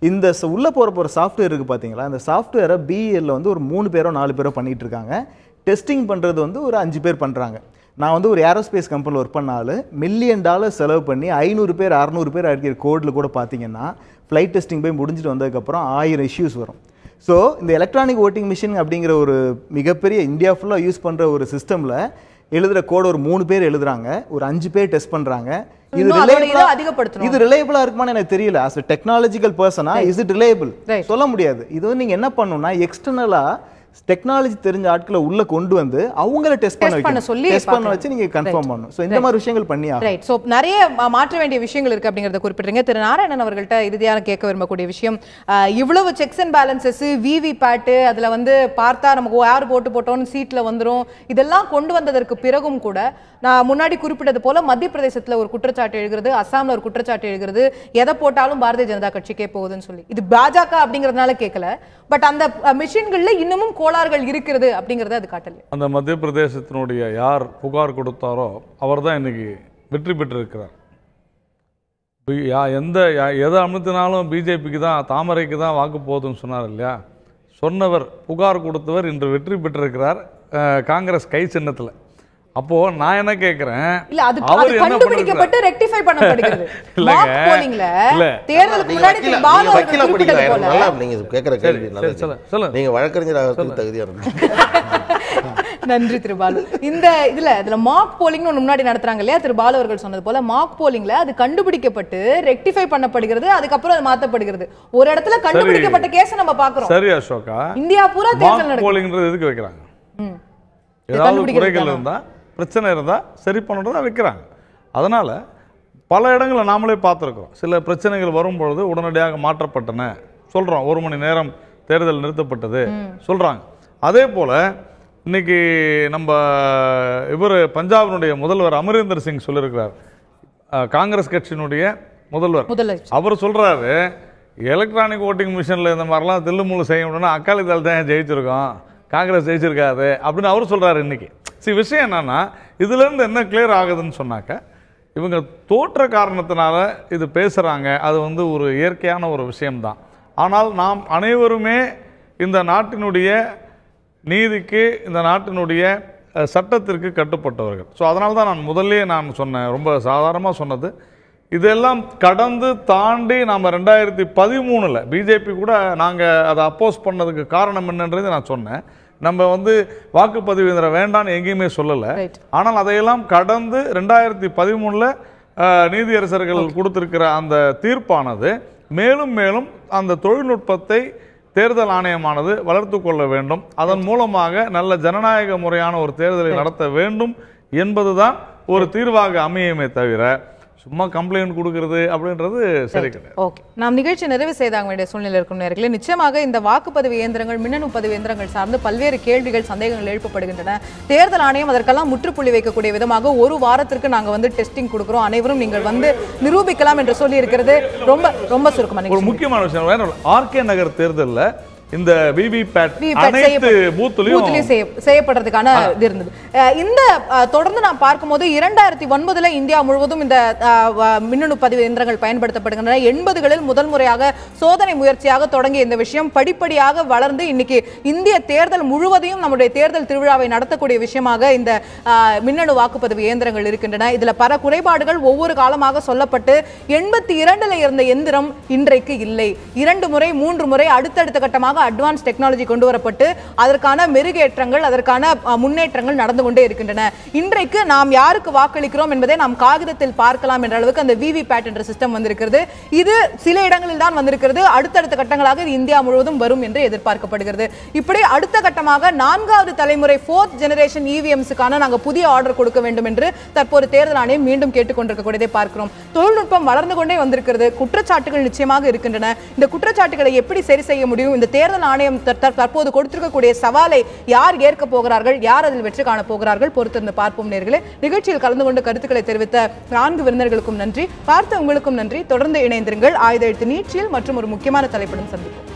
இந்த உள்ள போற சாஃப்ட்வேர் இருக்கு பாத்தீங்களா, அந்த சாஃப்ட்வேரை BEL வந்து ஒரு 3 பேரோ 4 பேரோ பண்ணிட்டு இருக்காங்க. டெஸ்டிங் பண்றது வந்து ஒரு 5 பேர் பண்றாங்க. நான் வந்து ஒரு ஏரோஸ்பேஸ் கம்பெனியில் ஒர்க் பண்ணாலும் $1 மில்லியன் செலவு பண்ணி 500 பேர் 600 பேர் அடிக்கிற கோடில் கூட பார்த்தீங்கன்னா ஃப்ளைட் டெஸ்டிங் போய் முடிஞ்சிட்டு வந்ததுக்கப்புறம் 1000 இஷ்யூஸ் வரும். ஸோ இந்த எலக்ட்ரானிக் ஓட்டிங் மிஷின் அப்படிங்கிற ஒரு மிகப்பெரிய இந்தியா ஃபுல்லாக யூஸ் பண்ணுற ஒரு சிஸ்டமில் எழுதுகிற கோடு ஒரு 3 பேர் எழுதுறாங்க, ஒரு 5 பேர் டெஸ்ட் பண்ணுறாங்க. இது ரிலையபிளா இருக்குமான்னு எனக்கு தெரியல. as a technological person is it reliable சொல்ல முடியாது. இது வந்து நீங்க என்ன பண்ணணும்னா எக்ஸ்டர்னலா டெக்னாலஜி தெரிஞ்ச ஆட்களை உள்ள கொண்டு வந்து அவங்கள டெஸ்ட் பண்ண வச்சு நீங்க கன்ஃபார்ம் பண்ணணும். சோ இந்த மாதிரி விஷயங்கள் பண்ணி ஆகும். ரைட். சோ நிறைய மாற்ற வேண்டிய விஷயங்கள் இருக்கு அப்படிங்கறத குறிப்பிடுறீங்க. திரு நாராயணன் அவர்கள்ட்ட இறுதியாக கேட்க விரும்பக்கூடிய விஷயம், இவ்வளவு செக்ஸ் அண்ட் பேலன்சஸ், VVPAT, அதுல வந்து பார்த்தா நமக்கு யார் போட்டு போட்டோம்னு சீட்ல வந்துரும், இதெல்லாம் கொண்டு வந்ததற்கு பிறகும் கூட நான் முன்னாடி குறிப்பிட்டது போல மத்திய பிரதேசத்துல ஒரு குற்றச்சாட்டு எழுகிறது, அசாம்ல ஒரு குற்றச்சாட்டு எழுகிறது, எதை போட்டாலும் பாரதிய ஜனதா கட்சிக்கே போகுதுன்னு சொல்லி. இது பாஜக அப்படிங்கறதுனால கேட்கல, பட் அந்த மிஷின்கள்ல இன்னமும் கோளாறுகள் இருக்கிறது அப்படிங்கறத அது காட்டல. அந்த மத்திய பிரதேசத்தினுடைய யார் புகார் கொடுத்தாரோ அவர் தான் இன்னைக்கு வெற்றி பெற்றிருக்கிறார். எதை அமுத்தினாலும் பிஜேபிக்கு தான், தாமரைக்கு தான் வாக்கு போகுதுன்னு சொன்னார் இல்லையா, சொன்னவர் புகார் கொடுத்தவர் இன்று வெற்றி பெற்றிருக்கிறார் காங்கிரஸ் கை சின்னத்துல. அப்போ நான் என்ன கேக்குறேன், இல்ல அது கண்டுபிடிக்கப்பட்டு ரெக்டிஃபை பண்ணப்படுகிறது. இல்ல தேர்தலுக்கு முன்னாடி பாலா அவர்கள் குறிப்பிட்டது போல நீங்க கேக்குற கேள்வி நல்லது. நீங்க வழக்கறிஞராக தகுதியானவங்க. நன்றி திரு பாலு. இதுல மார்க் போலிங் ஒன்னு முன்னாடி நடத்துறாங்க இல்லையா, திரு பாலு அவர்கள் சொன்னது போல மார்க் போலிங்ல அது கண்டுபிடிக்கப்பட்டு ரெக்டிஃபை பண்ணப்படுகிறது, அதுக்கப்புறம் அது மாத்தப்படுகிறது. ஒரு இடத்துல கண்டுபிடிக்கப்பட்ட கேஸ் நம்ம பாக்குறோம். சரி அசோகா, இந்தியா பூரா தேர்தல் நடக்குது. போலிங்ன்றது எதுக்கு வைக்கிறாங்க? ஏதாவது குறைகள் இருந்தா, பிரச்சனை இருந்தால் சரி பண்ணுறதா வைக்கிறாங்க. அதனால் பல இடங்களில் நாமளே பார்த்துருக்கோம். சில பிரச்சனைகள் வரும்பொழுது உடனடியாக மாற்றப்பட்டன சொல்கிறோம். 1 மணி நேரம் தேர்தல் நிறுத்தப்பட்டது சொல்கிறாங்க. அதே போல் இன்னைக்கு நம்ம பஞ்சாபினுடைய முதல்வர் அமரேந்தர் சிங் சொல்லியிருக்கிறார், காங்கிரஸ் கட்சியினுடைய முதல்வர். அவர் சொல்கிறாரு, எலக்ட்ரானிக் ஓட்டிங் மிஷினில் இந்த மாதிரிலாம் தில்லுமுள்ளு செய்ய முடியும்னா அக்காலி தள் தான் ஜெயிச்சிருக்கோம், காங்கிரஸ் ஜெயிச்சிருக்காது அப்படின்னு அவர் சொல்கிறாரு. இன்னைக்கு விஷயம் என்னன்னா, இதுல இருந்து என்ன கிளியர் ஆகுதுன்னு சொன்னாக்க, இவங்க தோற்ற காரணத்தினால இது பேசுறாங்க. அது வந்து ஒரு இயற்கையான ஒரு விஷயம்தான். ஆனால் நாம் அனைவருமே இந்த நாட்டினுடைய நீதிக்கு, இந்த நாட்டினுடைய சட்டத்திற்கு கட்டுப்பட்டவர்கள். ஸோ அதனால தான் நான் முதல்ல சொன்னேன், ரொம்ப சாதாரணமாக சொன்னது, இதெல்லாம் கடந்து தாண்டி நாம் 2013 பிஜேபி கூட நாங்கள் அதை அப்போஸ் பண்ணதுக்கு காரணம் என்னன்றது நான் சொன்னேன். நம்ம வந்து வாக்குப்பதிவு வேண்டான்னு எங்கேயுமே சொல்லலை. ஆனால் அதையெல்லாம் கடந்து 2013 நீதியரசர்கள் கொடுத்திருக்கிற அந்த தீர்ப்பானது மேலும் மேலும் அந்த தொழில்நுட்பத்தை தேர்தல் ஆணையமானது வளர்த்து கொள்ள வேண்டும், அதன் மூலமாக நல்ல ஜனநாயக முறையான ஒரு தேர்தலை நடத்த வேண்டும் என்பதுதான் ஒரு தீர்வாக அமையுமே தவிர, சும்மா கம்ப்ளைண்ட் கொடுக்கறது அப்படின்றது சரி கிடையாது. ஓகே, நாம் நிகழ்ச்சி நிறைவு செய்தாக வேண்டிய சூழ்நிலை இருக்கும் நேயர்களே. நிச்சயமாக இந்த வாக்குப்பதிவு இயந்திரங்கள், மின்னணு பதிவு இயந்திரங்கள் சார்ந்து பல்வேறு கேள்விகள், சந்தேகங்கள் எழுப்பப்படுகின்றன. தேர்தல் ஆணையம் அதற்கெல்லாம் முற்றுப்புள்ளி வைக்கக்கூடிய விதமாக ஒரு வாரத்திற்கு நாங்கள் வந்து டெஸ்டிங் கொடுக்குறோம், அனைவரும் நீங்கள் வந்து நிரூபிக்கலாம் என்று சொல்லி இருக்கிறது. ரொம்ப ரொம்ப சுருக்கமாக ஒரு முக்கியமான விஷயம், ஆர்கே நகர் தேர்தலில் இந்த விவிபேட் அனைத்து பூத்துலயும் செய்யப்படுறதுக்கான இது இருந்தது. இந்த தொடர்ந்து நாம் பார்க்கும்போது 2009 இந்தியா முழுவதும் இந்த மின்னணு பதிவு இயந்திரங்கள் பயன்படுத்தப்படுகின்றன. 80களில் முதல் முறையாக சோதனை முயற்சியாக தொடங்கிய இந்த விஷயம் படிப்படியாக வளர்ந்து இன்னைக்கு இந்திய தேர்தல் முழுவதையும் நம்முடைய தேர்தல் திருவிழாவை நடத்தக்கூடிய விஷயமாக இந்த மின்னணு வாக்குப்பதிவு இயந்திரங்கள் இருக்கின்றன. இதுல பல குறைபாடுகள் ஒவ்வொரு காலமாக சொல்லப்பட்டு 82ல இருந்த எந்திரம் இன்றைக்கு இல்லை. 2 முறை 3 முறை அடுத்தடுத்த கட்டமாக அட்வான்ஸ் டெக்னாலஜி கொண்டு வரப்பட்டு அதற்கான மெருகேற்றங்கள், அதற்கான முன்னேற்றங்கள் நடந்து கொண்டே இருக்கின்றன. இன்றைக்கு நாம் யாருக்கு வாக்களிக்கிறோம் என்பதை நாம் காகிதத்தில் பார்க்கலாம் என்ற அளவுக்கு அந்த விவிபேட் என்ற சிஸ்டம் வந்திருக்கிறது. இது சில இடங்களில் தான் வந்திருக்கிறது. அடுத்தடுத்த கட்டங்களாக இது இந்தியா முழுவதும் வரும் என்று எதிர்பார்க்கப்படுகிறது. இப்படி அடுத்த கட்டமாக 4வது தலைமுறை 4th ஜெனரேஷன் இவிஎம்ஸுக்கான நாங்கள் புதிய ஆர்டர் கொடுக்க வேண்டும் என்று தற்போது தேர்தல் ஆணையம் மீண்டும் கேட்டுக்கொண்டிருக்கக்கூடியதை பார்க்கிறோம். தொழில்நுட்பம் வளர்ந்து கொண்டே வந்திருக்கிறது. குற்றச்சாட்டுகள் நிச்சயமாக இருக்கின்றன. இந்த குற்றச்சாட்டுகளை எப்படி சரி செய்ய முடியும்? இந்த தேர்தல் ஆணையம் தற்போது கொடுத்திருக்கக்கூடிய சவாலை யார் ஏற்க போகிறார்கள், யார் அதில் வெற்றி காண போகிறார்கள், பொறுத்திருந்து பார்ப்போம் நேயர்களே. நிகழ்ச்சியில் கலந்து கொண்டு கருத்துக்களை தெரிவித்த 4 விருந்தினர்களுக்கும் நன்றி, பார்த்த உங்களுக்கும் நன்றி. தொடர்ந்து இணைந்திருங்கள். ஆயுத எழுத்து நீட்சியில் மற்றும் ஒரு முக்கியமான தலைப்புடன் சந்திப்போம்.